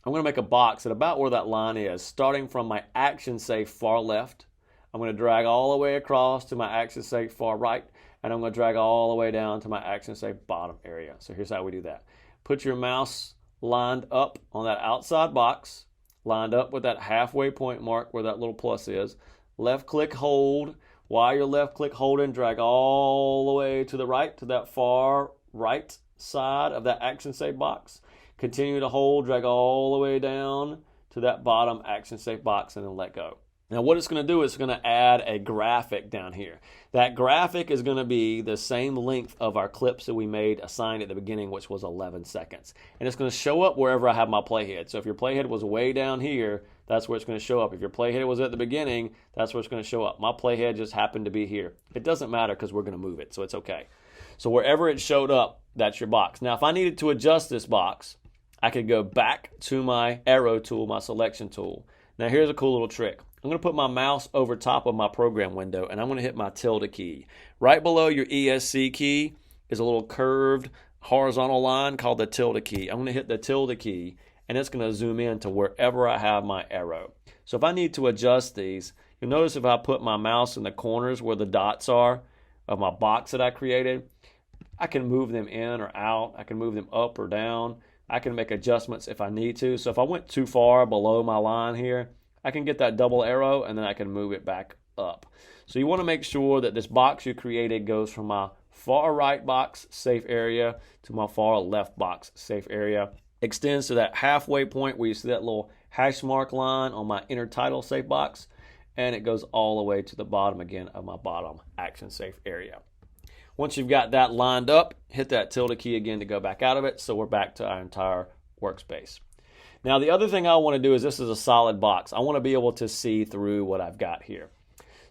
I'm going to make a box at about where that line is, starting from my action safe far left. I'm going to drag all the way across to my action safe far right, and I'm going to drag all the way down to my action safe bottom area. So here's how we do that. Put your mouse lined up on that outside box, lined up with that halfway point mark where that little plus is. Left click hold. While you're left click holding, drag all the way to the right, to that far right side of that action safe box. Continue to hold, drag all the way down to that bottom action safe box, and then let go. Now what it's going to do is it's going to add a graphic down here. That graphic is going to be the same length of our clips that we made assigned at the beginning, which was 11 seconds. And it's going to show up wherever I have my playhead. So if your playhead was way down here, that's where it's going to show up. If your playhead was at the beginning, that's where it's going to show up. My playhead just happened to be here. It doesn't matter because we're going to move it, so it's okay. So wherever it showed up, that's your box. Now if I needed to adjust this box, I could go back to my arrow tool, my selection tool. Now here's a cool little trick. I'm going to put my mouse over top of my program window, and I'm going to hit my tilde key. Right below your ESC key is a little curved horizontal line called the tilde key. I'm going to hit the tilde key, and it's going to zoom in to wherever I have my arrow. So if I need to adjust these, you'll notice if I put my mouse in the corners where the dots are of my box that I created, I can move them in or out. I can move them up or down. I can make adjustments if I need to. So if I went too far below my line here, I can get that double arrow and then I can move it back up. So you want to make sure that this box you created goes from my far right box safe area to my far left box safe area. Extends to that halfway point where you see that little hash mark line on my inner title safe box, and it goes all the way to the bottom again of my bottom action safe area. Once you've got that lined up, hit that tilde key again to go back out of it, so we're back to our entire workspace. Now the other thing I want to do is, this is a solid box. I want to be able to see through what I've got here.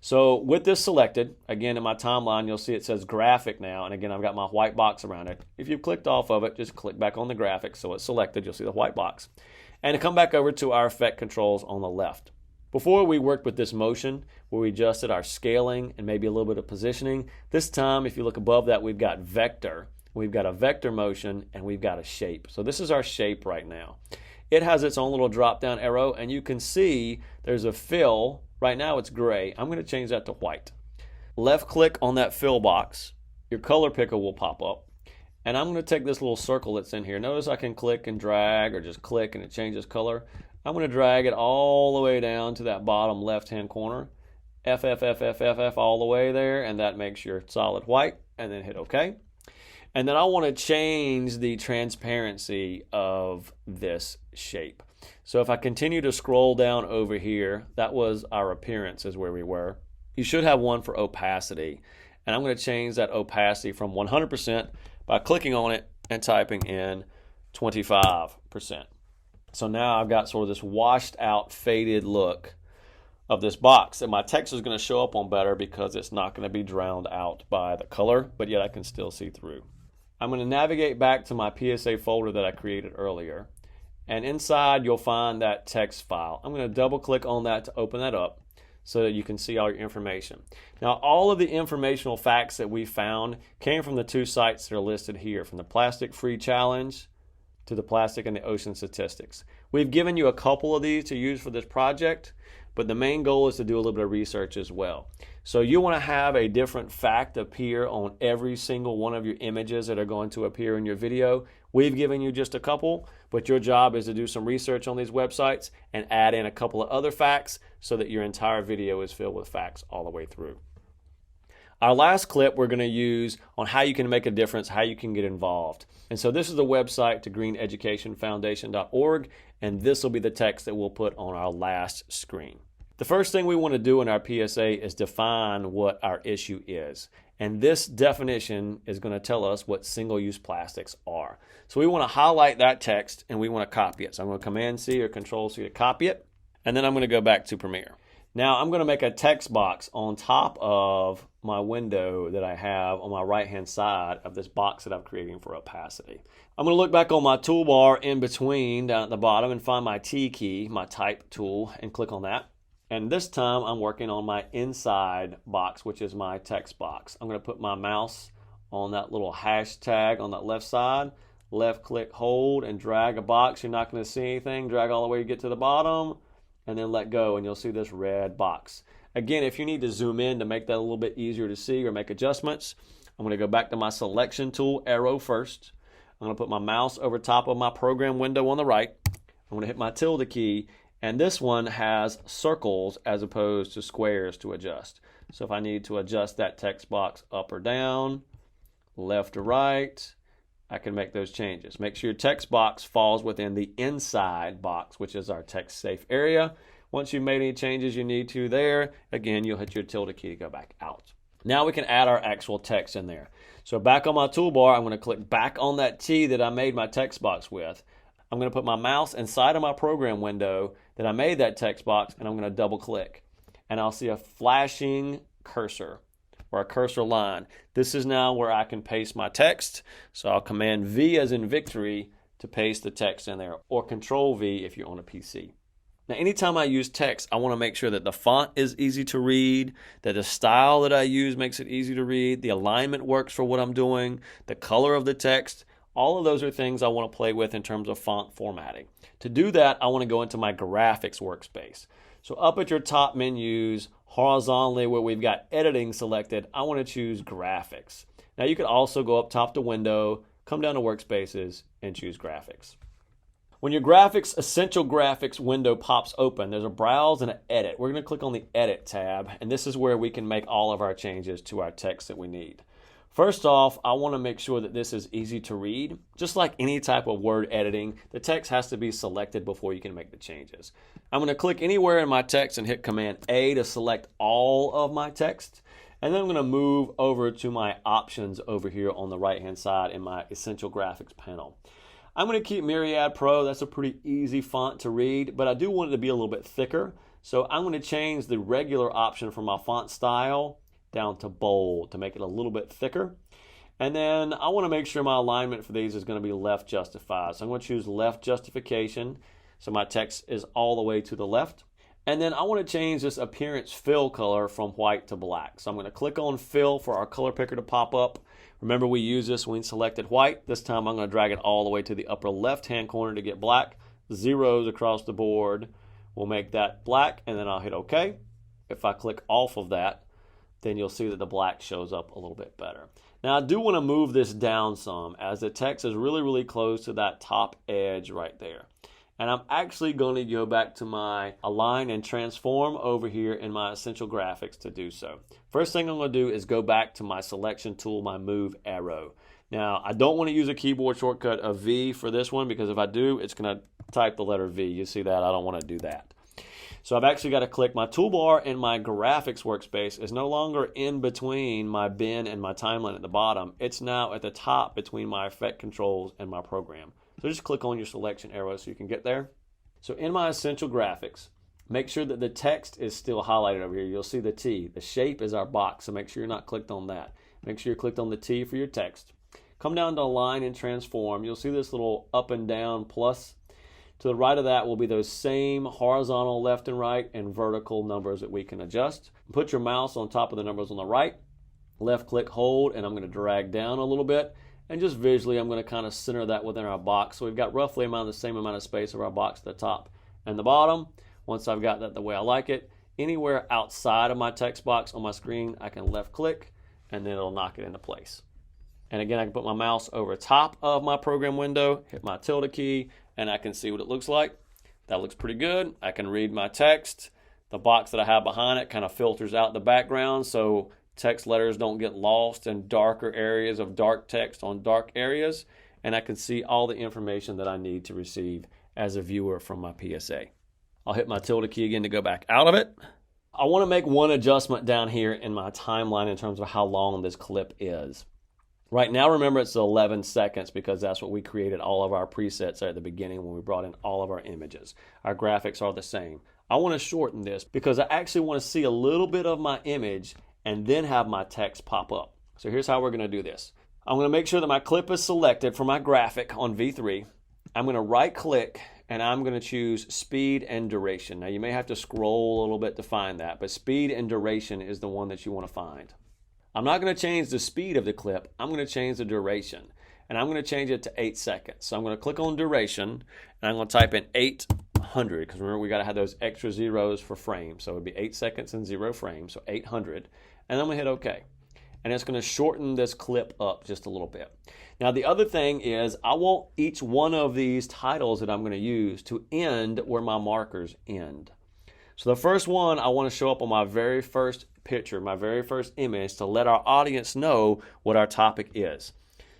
So with this selected, again in my timeline you'll see it says graphic now, and again I've got my white box around it. If you've clicked off of it, just click back on the graphic so it's selected, you'll see the white box. And come back over to our effect controls on the left. Before we worked with this motion where we adjusted our scaling and maybe a little bit of positioning. This time if you look above that, we've got vector. We've got a vector motion and we've got a shape. So this is our shape right now. It has its own little drop down arrow, and you can see there's a fill. Right now it's gray. I'm going to change that to white. Left click on that fill box. Your color picker will pop up. And I'm going to take this little circle that's in here. Notice I can click and drag, or just click and it changes color. I'm going to drag it all the way down to that bottom left hand corner. F all the way there, and that makes your solid white, and then hit OK. And then I want to change the transparency of this shape. So if I continue to scroll down over here, that was our appearance is where we were. You should have one for opacity. And I'm going to change that opacity from 100% by clicking on it and typing in 25%. So now I've got sort of this washed out, faded look of this box. And my text is going to show up on better because it's not going to be drowned out by the color, but yet I can still see through. I'm going to navigate back to my PSA folder that I created earlier. And inside you'll find that text file. I'm going to double click on that to open that up so that you can see all your information. Now all of the informational facts that we found came from the two sites that are listed here, from the Plastic Free Challenge to the Plastic and the Ocean Statistics. We've given you a couple of these to use for this project, but the main goal is to do a little bit of research as well. So you want to have a different fact appear on every single one of your images that are going to appear in your video. We've given you just a couple, but your job is to do some research on these websites and add in a couple of other facts so that your entire video is filled with facts all the way through. Our last clip we're going to use on how you can make a difference, how you can get involved. And so this is the website to greeneducationfoundation.org, and this will be the text that we'll put on our last screen. The first thing we want to do in our PSA is define what our issue is. And this definition is going to tell us what single-use plastics are. So we want to highlight that text and we want to copy it. So I'm going to Command-C or Control-C to copy it. And then I'm going to go back to Premiere. Now I'm going to make a text box on top of my window that I have on my right-hand side of this box that I'm creating for opacity. I'm going to look back on my toolbar in between down at the bottom and find my T key, my type tool, and click on that. And this time I'm working on my inside box, which is my text box. I'm going to put my mouse on that little hashtag on that left side, left click, hold, and drag a box. You're not going to see anything. Drag all the way to get to the bottom, and then let go, and you'll see this red box. Again, if you need to zoom in to make that a little bit easier to see or make adjustments, I'm going to go back to my selection tool, arrow first. I'm going to put my mouse over top of my program window on the right. I'm going to hit my tilde key, And this one has circles as opposed to squares to adjust. So if I need to adjust that text box up or down, left or right, I can make those changes. Make sure your text box falls within the inside box, which is our text safe area. Once you've made any changes you need to there, again, you'll hit your tilde key to go back out. Now we can add our actual text in there. So back on my toolbar, I'm going to click back on that T that I made my text box with. I'm going to put my mouse inside of my program window that I made that text box, and I'm going to double click. And I'll see a flashing cursor or a cursor line. This is now where I can paste my text. So I'll Command V as in victory to paste the text in there, or Control V if you're on a PC. Now, anytime I use text, I want to make sure that the font is easy to read, that the style that I use makes it easy to read, the alignment works for what I'm doing, the color of the text. All of those are things I want to play with in terms of font formatting. To do that, I want to go into my graphics workspace. So up at your top menus, horizontally where we've got editing selected, I want to choose graphics. Now you could also go up top to window, come down to workspaces, and choose graphics. When your graphics, essential graphics window pops open, there's a browse and an edit. We're going to click on the edit tab, and this is where we can make all of our changes to our text that we need. First off, I want to make sure that this is easy to read. Just like any type of word editing, the text has to be selected before you can make the changes. I'm going to click anywhere in my text and hit Command A to select all of my text. And then I'm going to move over to my options over here on the right-hand side in my Essential Graphics panel. I'm going to keep Myriad Pro. That's a pretty easy font to read, but I do want it to be a little bit thicker. So I'm going to change the regular option for my font style down to bold to make it a little bit thicker. And then I want to make sure my alignment for these is going to be left justified. So I'm going to choose left justification. So my text is all the way to the left. And then I want to change this appearance fill color from white to black. So I'm going to click on fill for our color picker to pop up. Remember, we used this when we selected white. This time I'm going to drag it all the way to the upper left-hand corner to get black. Zeros across the board will make that black, and then I'll hit OK. If I click off of that, then you'll see that the black shows up a little bit better. Now I do want to move this down some as the text is really, really close to that top edge right there. And I'm actually going to go back to my Align and Transform over here in my Essential Graphics to do so. First thing I'm going to do is go back to my selection tool, my move arrow. Now, I don't want to use a keyboard shortcut of V for this one because if I do, it's going to type the letter V. You see that? I don't want to do that. So I've actually got to click my toolbar, and my graphics workspace is no longer in between my bin and my timeline at the bottom. It's now at the top between my effect controls and my program. So just click on your selection arrow so you can get there. So in my Essential Graphics, make sure that the text is still highlighted over here. You'll see the T. The shape is our box, so make sure you're not clicked on that. Make sure you're clicked on the T for your text. Come down to Align and Transform. You'll see this little up and down plus. To the right of that will be those same horizontal left and right and vertical numbers that we can adjust. Put your mouse on top of the numbers on the right. Left click, hold, and I'm going to drag down a little bit. And just visually, I'm going to kind of center that within our box. So we've got roughly the same amount of space of our box at the top and the bottom. Once I've got that the way I like it, anywhere outside of my text box on my screen, I can left click and then it'll knock it into place. And again, I can put my mouse over top of my program window, hit my tilde key, and I can see what it looks like. That looks pretty good. I can read my text. The box that I have behind it kind of filters out the background so text letters don't get lost in darker areas of dark text on dark areas. And I can see all the information that I need to receive as a viewer from my PSA. I'll hit my tilde key again to go back out of it. I want to make one adjustment down here in my timeline in terms of how long this clip is. Right now, remember, it's 11 seconds because that's what we created all of our presets at the beginning when we brought in all of our images. Our graphics are the same. I want to shorten this because I actually want to see a little bit of my image and then have my text pop up. So here's how we're going to do this. I'm going to make sure that my clip is selected for my graphic on V3. I'm going to right click and I'm going to choose speed and duration. Now you may have to scroll a little bit to find that, but speed and duration is the one that you want to find. I'm not going to change the speed of the clip. I'm going to change the duration. And I'm going to change it to 8 seconds. So I'm going to click on duration, and I'm going to type in 800, because remember, we got to have those extra zeros for frames. So it would be 8 seconds and 0 frames, so 800. And I'm going to hit OK. and it's going to shorten this clip up just a little bit. Now the other thing is I want each one of these titles that I'm going to use to end where my markers end. So the first one I want to show up on my very first picture, my very first image, to let our audience know what our topic is.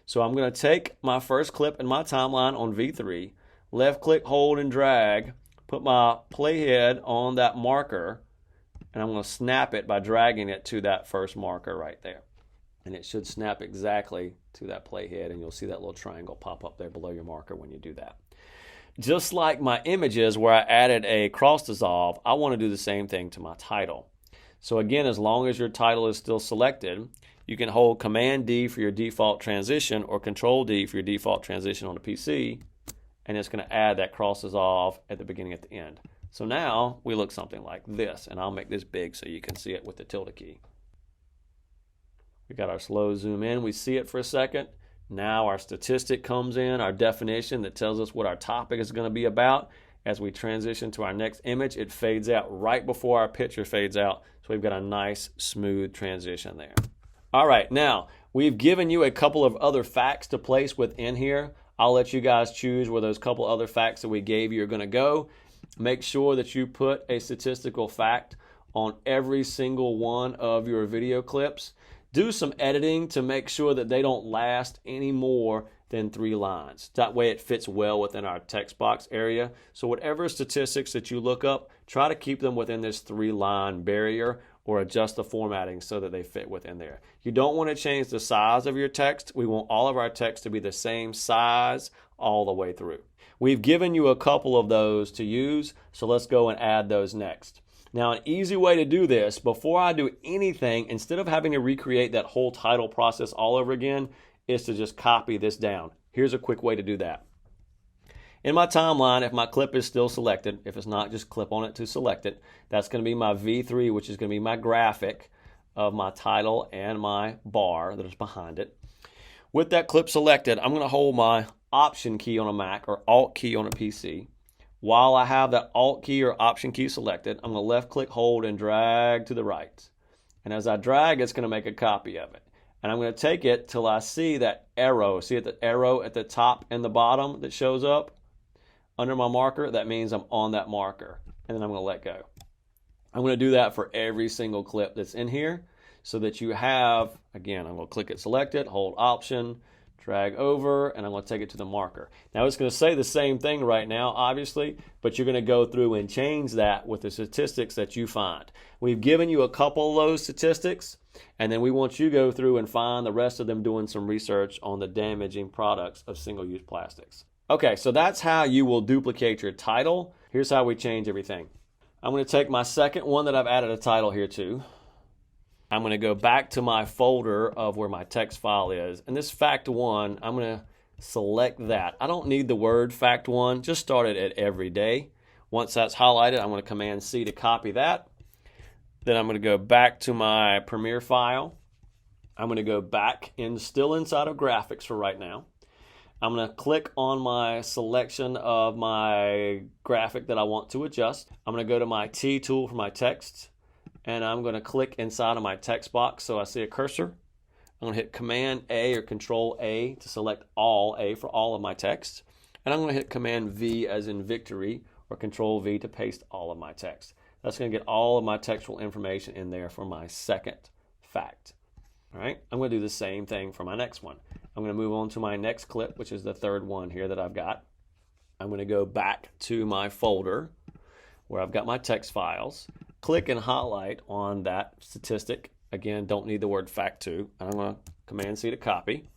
So I'm going to take my first clip in my timeline on V3, left click, hold, and drag, put my playhead on that marker, and I'm going to snap it by dragging it to that first marker right there. And it should snap exactly to that playhead, and you'll see that little triangle pop up there below your marker when you do that. Just like my images where I added a cross dissolve, I want to do the same thing to my title. So again, as long as your title is still selected, you can hold Command D for your default transition or Control D for your default transition on the PC, and it's going to add that cross dissolve at the beginning and at the end. So now we look something like this, and I'll make this big so you can see it with the tilde key. We got our slow zoom in, we see it for a second. Now our statistic comes in, our definition that tells us what our topic is going to be about. As we transition to our next image, it fades out right before our picture fades out. So we've got a nice smooth transition there. All right, now we've given you a couple of other facts to place within here. I'll let you guys choose where those couple other facts that we gave you are going to go. Make sure that you put a statistical fact on every single one of your video clips. Do some editing to make sure that they don't last any more than 3 lines. That way it fits well within our text box area. So whatever statistics that you look up, try to keep them within this 3-line barrier or adjust the formatting so that they fit within there. You don't want to change the size of your text. We want all of our text to be the same size all the way through. We've given you a couple of those to use, so let's go and add those next. Now, an easy way to do this, before I do anything, instead of having to recreate that whole title process all over again, is to just copy this down. Here's a quick way to do that. In my timeline, if my clip is still selected, if it's not, just clip on it to select it. That's going to be my V3, which is going to be my graphic of my title and my bar that is behind it. With that clip selected, I'm going to hold my Option key on a Mac or Alt key on a PC. While I have that Alt key or Option key selected, I'm going to left click, hold, and drag to the right. And as I drag, it's going to make a copy of it. And I'm going to take it till I see that arrow. See the arrow at the top and the bottom that shows up under my marker? That means I'm on that marker. And then I'm going to let go. I'm going to do that for every single clip that's in here so that you have, again, I'm going to click it selected, hold Option, drag over, and I'm going to take it to the marker. Now it's going to say the same thing right now, obviously, but you're going to go through and change that with the statistics that you find. We've given you a couple of those statistics, and then we want you to go through and find the rest of them doing some research on the damaging products of single-use plastics. Okay, so that's how you will duplicate your title. Here's how we change everything. I'm going to take my second one that I've added a title here to. I'm going to go back to my folder of where my text file is. And this fact 1, I'm going to select that. I don't need the word fact 1. Just start it at every day. Once that's highlighted, I'm going to Command C to copy that. Then I'm going to go back to my Premiere file. I'm going to go back and still inside of graphics for right now. I'm going to click on my selection of my graphic that I want to adjust. I'm going to go to my T tool for my text. And I'm going to click inside of my text box so I see a cursor. I'm going to hit Command A or Control A to select all, A for all of my text. And I'm going to hit Command V as in victory or Control V to paste all of my text. That's going to get all of my textual information in there for my second fact. All right, I'm going to do the same thing for my next one. I'm going to move on to my next clip, which is the third one here that I've got. I'm going to go back to my folder where I've got my text files. Click and highlight on that statistic. Again, don't need the word fact 2. And I'm going to Command C to copy.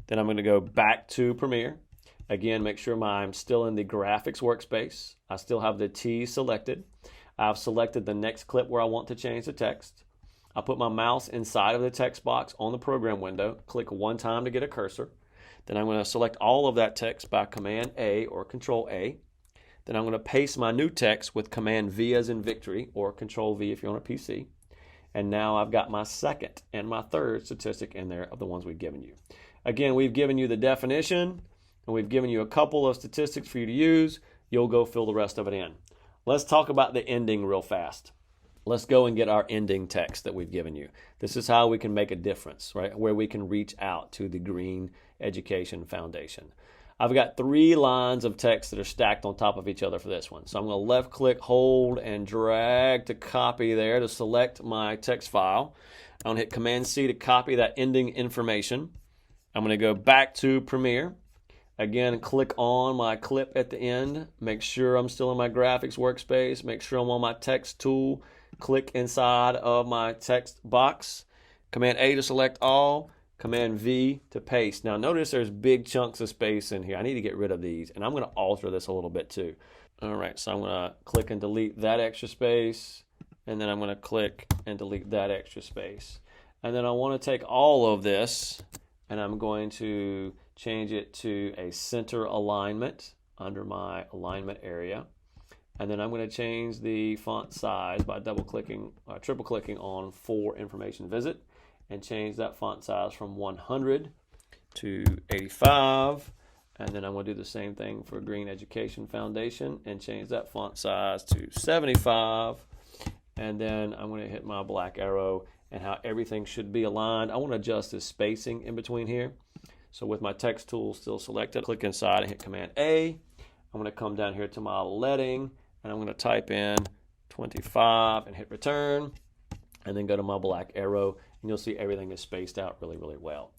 Then I'm going to go back to Premiere. Again, make sure I'm still in the graphics workspace. I still have the T selected. I've selected the next clip where I want to change the text. I put my mouse inside of the text box on the program window. Click one time to get a cursor. Then I'm going to select all of that text by Command A or Control A. Then I'm going to paste my new text with Command V as in victory or Control V if you're on a PC. And now I've got my second and my third statistic in there of the ones we've given you. Again, we've given you the definition and we've given you a couple of statistics for you to use. You'll go fill the rest of it in. Let's talk about the ending real fast. let's go and get our ending text that we've given you. This is how we can make a difference, right? Where we can reach out to the Green Education Foundation. I've got 3 lines of text that are stacked on top of each other for this one. So I'm going to left click, hold, and drag to copy there to select my text file. I'm going to hit Command C to copy that ending information. I'm going to go back to Premiere. Again, click on my clip at the end. Make sure I'm still in my graphics workspace. Make sure I'm on my text tool. Click inside of my text box. Command A to select all. Command V to paste. Now notice there's big chunks of space in here. I need to get rid of these, and I'm going to alter this a little bit too. All right, so I'm going to click and delete that extra space, and then I'm going to click and delete that extra space. And then I want to take all of this, and I'm going to change it to a center alignment under my alignment area. And then I'm going to change the font size by triple clicking on For Information Visit, and change that font size from 100 to 85. And then I'm going to do the same thing for Green Education Foundation and change that font size to 75. And then I'm going to hit my black arrow and how everything should be aligned. I want to adjust the spacing in between here. So with my text tool still selected, click inside and hit Command A. I'm going to come down here to my leading, and I'm going to type in 25 and hit return, and then go to my black arrow, and you'll see everything is spaced out really, really well.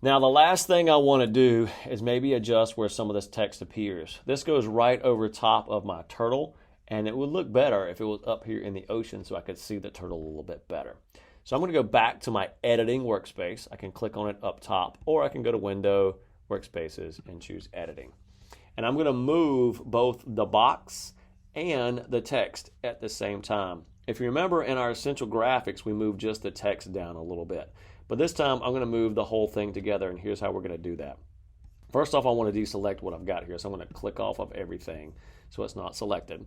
Now the last thing I want to do is maybe adjust where some of this text appears. This goes right over top of my turtle, and it would look better if it was up here in the ocean so I could see the turtle a little bit better. So I'm going to go back to my editing workspace. I can click on it up top, or I can go to Window, Workspaces, and choose Editing. And I'm going to move both the box and the text at the same time. If you remember, in our essential graphics, we moved just the text down a little bit. But this time, I'm going to move the whole thing together, and here's how we're going to do that. First off, I want to deselect what I've got here, so I'm going to click off of everything so it's not selected.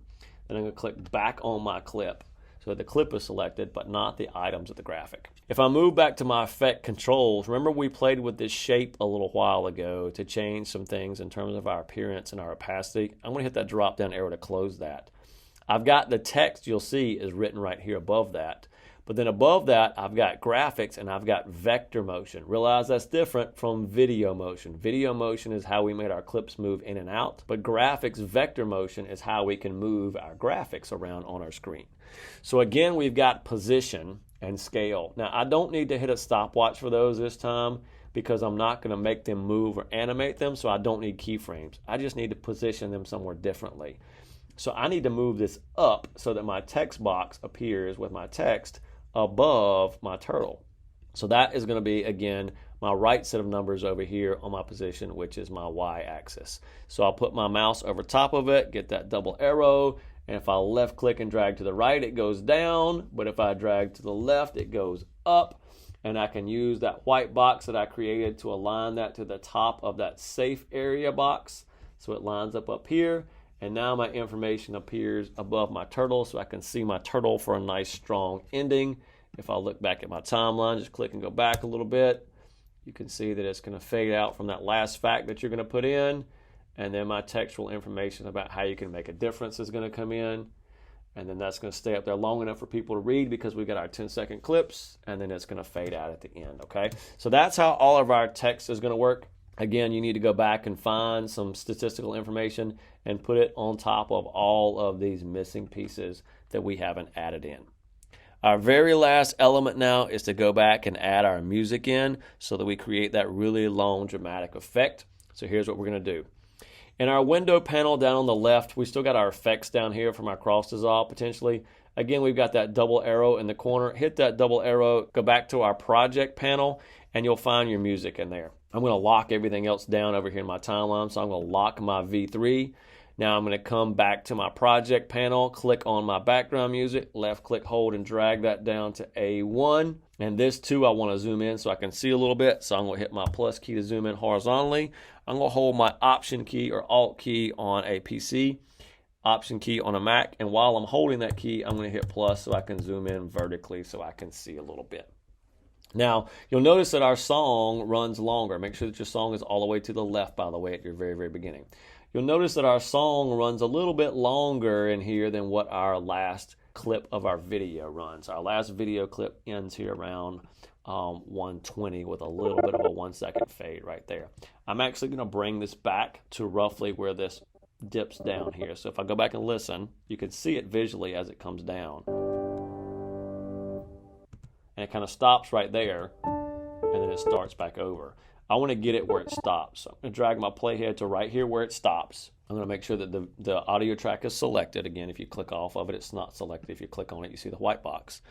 Then I'm going to click back on my clip so that the clip is selected, but not the items of the graphic. If I move back to my effect controls, remember we played with this shape a little while ago to change some things in terms of our appearance and our opacity. I'm going to hit that drop down arrow to close that. I've got the text you'll see is written right here above that. But then above that, I've got graphics and I've got vector motion. Realize that's different from video motion. Video motion is how we made our clips move in and out. But graphics vector motion is how we can move our graphics around on our screen. So again, we've got position and scale. Now, I don't need to hit a stopwatch for those this time because I'm not going to make them move or animate them, so I don't need keyframes. I just need to position them somewhere differently. So I need to move this up so that my text box appears with my text above my turtle. So that is going to be, again, my right set of numbers over here on my position, which is my y-axis. So I'll put my mouse over top of it, get that double arrow, and if I left click and drag to the right, it goes down, but if I drag to the left, it goes up, and I can use that white box that I created to align that to the top of that safe area box, so it lines up here. And now my information appears above my turtle so I can see my turtle for a nice strong ending. If I look back at my timeline, just click and go back a little bit, you can see that it's going to fade out from that last fact that you're going to put in. And then my textual information about how you can make a difference is going to come in. And then that's going to stay up there long enough for people to read because we got our 10-second clips. And then it's going to fade out at the end, okay? So that's how all of our text is going to work. Again, you need to go back and find some statistical information and put it on top of all of these missing pieces that we haven't added in. Our very last element now is to go back and add our music in so that we create that really long dramatic effect. So here's what we're going to do. In our window panel down on the left, we still got our effects down here from our cross dissolve potentially. Again, we've got that double arrow in the corner. Hit that double arrow, go back to our project panel, and you'll find your music in there. I'm going to lock everything else down over here in my timeline, so I'm going to lock my V3. Now I'm going to come back to my project panel, click on my background music, left click, hold, and drag that down to A1. And this too, I want to zoom in so I can see a little bit, so I'm going to hit my plus key to zoom in horizontally. I'm going to hold my Option key or Alt key on a PC, Option key on a Mac, and while I'm holding that key, I'm going to hit plus so I can zoom in vertically so I can see a little bit. Now, you'll notice that our song runs longer. Make sure that your song is all the way to the left, by the way, at your very, very beginning. You'll notice that our song runs a little bit longer in here than what our last clip of our video runs. Our last video clip ends here around 120 with a little bit of a 1 second fade right there. I'm actually going to bring this back to roughly where this dips down here. So if I go back and listen, you can see it visually as it comes down. And it kind of stops right there, and then it starts back over. I want to get it where it stops. So I'm going to drag my playhead to right here where it stops. I'm going to make sure that the audio track is selected. Again, if you click off of it, it's not selected. If you click on it, you see the white box.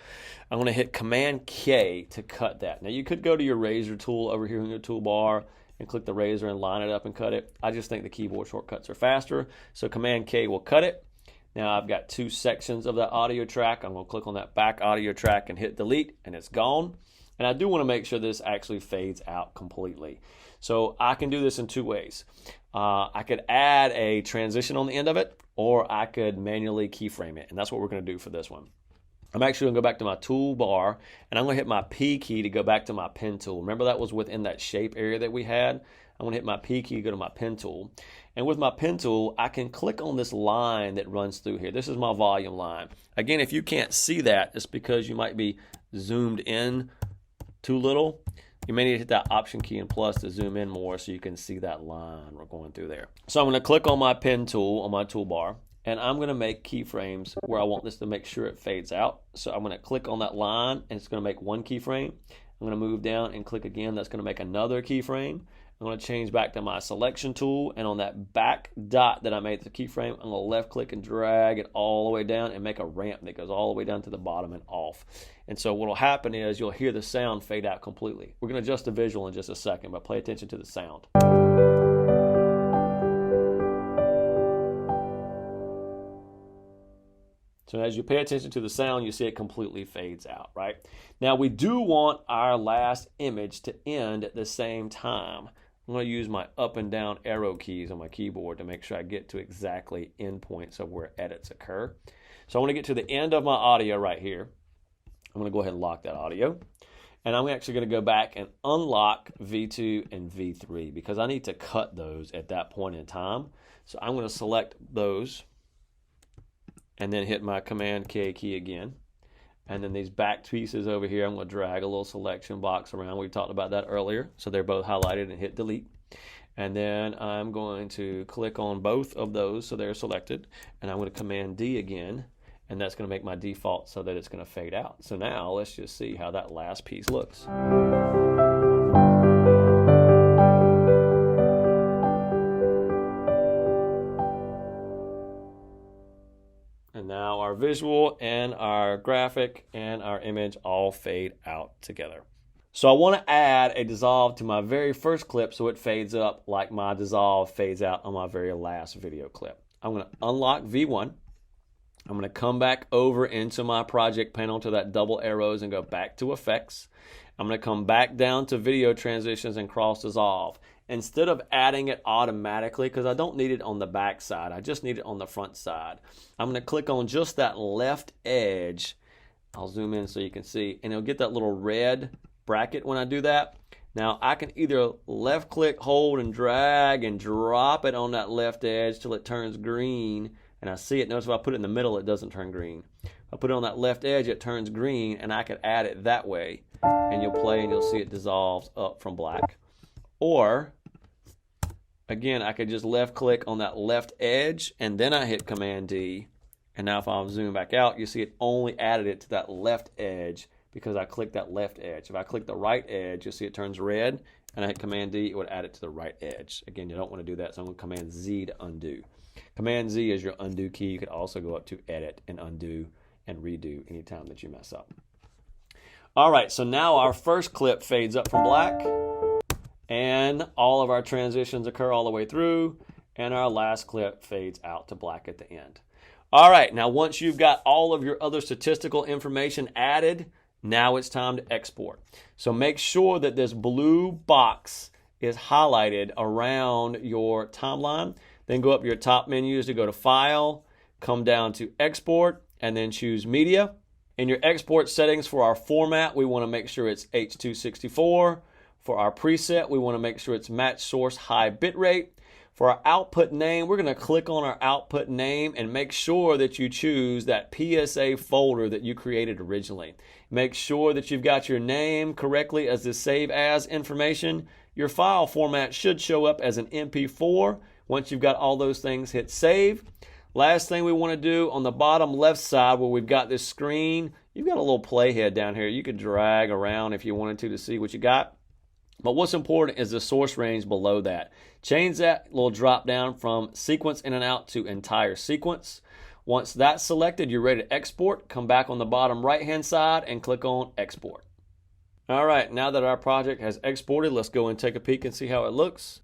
I'm going to hit Command K to cut that. Now, you could go to your razor tool over here in your toolbar and click the razor and line it up and cut it. I just think the keyboard shortcuts are faster, so Command K will cut it. Now I've got 2 sections of that audio track. I'm going to click on that back audio track and hit delete, and it's gone. And I do want to make sure this actually fades out completely. So I can do this in 2 ways. I could add a transition on the end of it, or I could manually keyframe it, and that's what we're going to do for this one. I'm actually going to go back to my toolbar, and I'm going to hit my P key to go back to my pen tool. Remember that was within that shape area that we had? I'm going to hit my P key to go to my pen tool. And with my pen tool, I can click on this line that runs through here. This is my volume line. Again, if you can't see that, it's because you might be zoomed in too little. You may need to hit that Option key and plus to zoom in more so you can see that line we're going through there. So I'm going to click on my pen tool on my toolbar, and I'm going to make keyframes where I want this to make sure it fades out. So I'm going to click on that line, and it's going to make 1 keyframe. I'm going to move down and click again. That's going to make another keyframe. I'm going to change back to my selection tool, and on that back dot that I made the keyframe, I'm going to left click and drag it all the way down and make a ramp that goes all the way down to the bottom and off. And so what will happen is you'll hear the sound fade out completely. We're going to adjust the visual in just a second, but pay attention to the sound. So as you pay attention to the sound, you see it completely fades out, right? Now we do want our last image to end at the same time. I'm going to use my up and down arrow keys on my keyboard to make sure I get to exactly endpoints of where edits occur. So I want to get to the end of my audio right here. I'm going to go ahead and lock that audio. And I'm actually going to go back and unlock V2 and V3 because I need to cut those at that point in time. So I'm going to select those and then hit my Command K key again. And then these back pieces over here, I'm going to drag a little selection box around. We talked about that earlier. So they're both highlighted, and hit delete. And then I'm going to click on both of those so they're selected. And I'm going to Command D again. And that's going to make my default so that it's going to fade out. So now let's just see how that last piece looks. And now our visual and our graphic and our image all fade out together. So I want to add a dissolve to my very first clip so it fades up like my dissolve fades out on my very last video clip. I'm going to unlock V1. I'm going to come back over into my project panel to that double arrows and go back to effects. I'm going to come back down to video transitions and cross dissolve. Instead of adding it automatically, because I don't need it on the back side, I just need it on the front side. I'm going to click on just that left edge. I'll zoom in so you can see, and it'll get that little red bracket when I do that. Now I can either left click, hold, and drag and drop it on that left edge till it turns green. And I see it. Notice if I put it in the middle, it doesn't turn green. If I put it on that left edge, it turns green, and I could add it that way. And you'll play, and you'll see it dissolves up from black. Or, again, I could just left click on that left edge, and then I hit Command D. And now if I zoom back out, you see it only added it to that left edge because I clicked that left edge. If I click the right edge, you'll see it turns red, and I hit Command D, it would add it to the right edge. Again, you don't want to do that, so I'm going to Command Z to undo. Command Z is your undo key. You could also go up to edit and undo and redo anytime that you mess up. All right, so now our first clip fades up from black, and all of our transitions occur all the way through, and our last clip fades out to black at the end. All right, now once you've got all of your other statistical information added, now it's time to export. So make sure that this blue box is highlighted around your timeline. Then go up your top menus to go to File, come down to Export, and then choose Media. In your export settings for our format, we want to make sure it's H.264. For our preset, we want to make sure it's Match Source High Bitrate. For our output name, we're going to click on our output name and make sure that you choose that PSA folder that you created originally. Make sure that you've got your name correctly as the save as information. Your file format should show up as an MP4. Once you've got all those things, hit save. Last thing we want to do on the bottom left side where we've got this screen, you've got a little playhead down here. You could drag around if you wanted to see what you got. But what's important is the source range below that. Change that little drop down from sequence in and out to entire sequence. Once that's selected, you're ready to export. Come back on the bottom right hand side and click on export. All right, now that our project has exported, let's go and take a peek and see how it looks.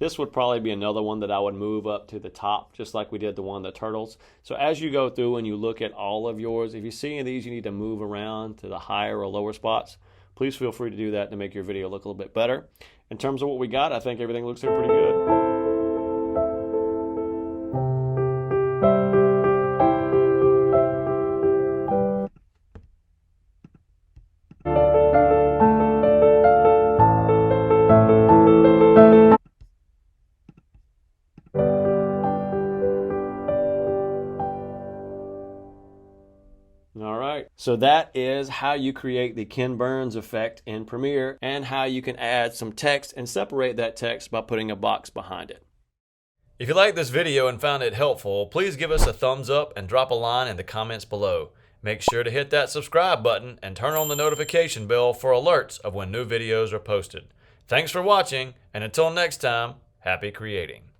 This would probably be another one that I would move up to the top, just like we did the one of the turtles. So as you go through and you look at all of yours, if you see any of these you need to move around to the higher or lower spots, please feel free to do that to make your video look a little bit better. In terms of what we got, I think everything looks pretty good. All right, so that is how you create the Ken Burns effect in Premiere and how you can add some text and separate that text by putting a box behind it. If you liked this video and found it helpful, please give us a thumbs up and drop a line in the comments below. Make sure to hit that subscribe button and turn on the notification bell for alerts of when new videos are posted. Thanks for watching, and until next time, happy creating.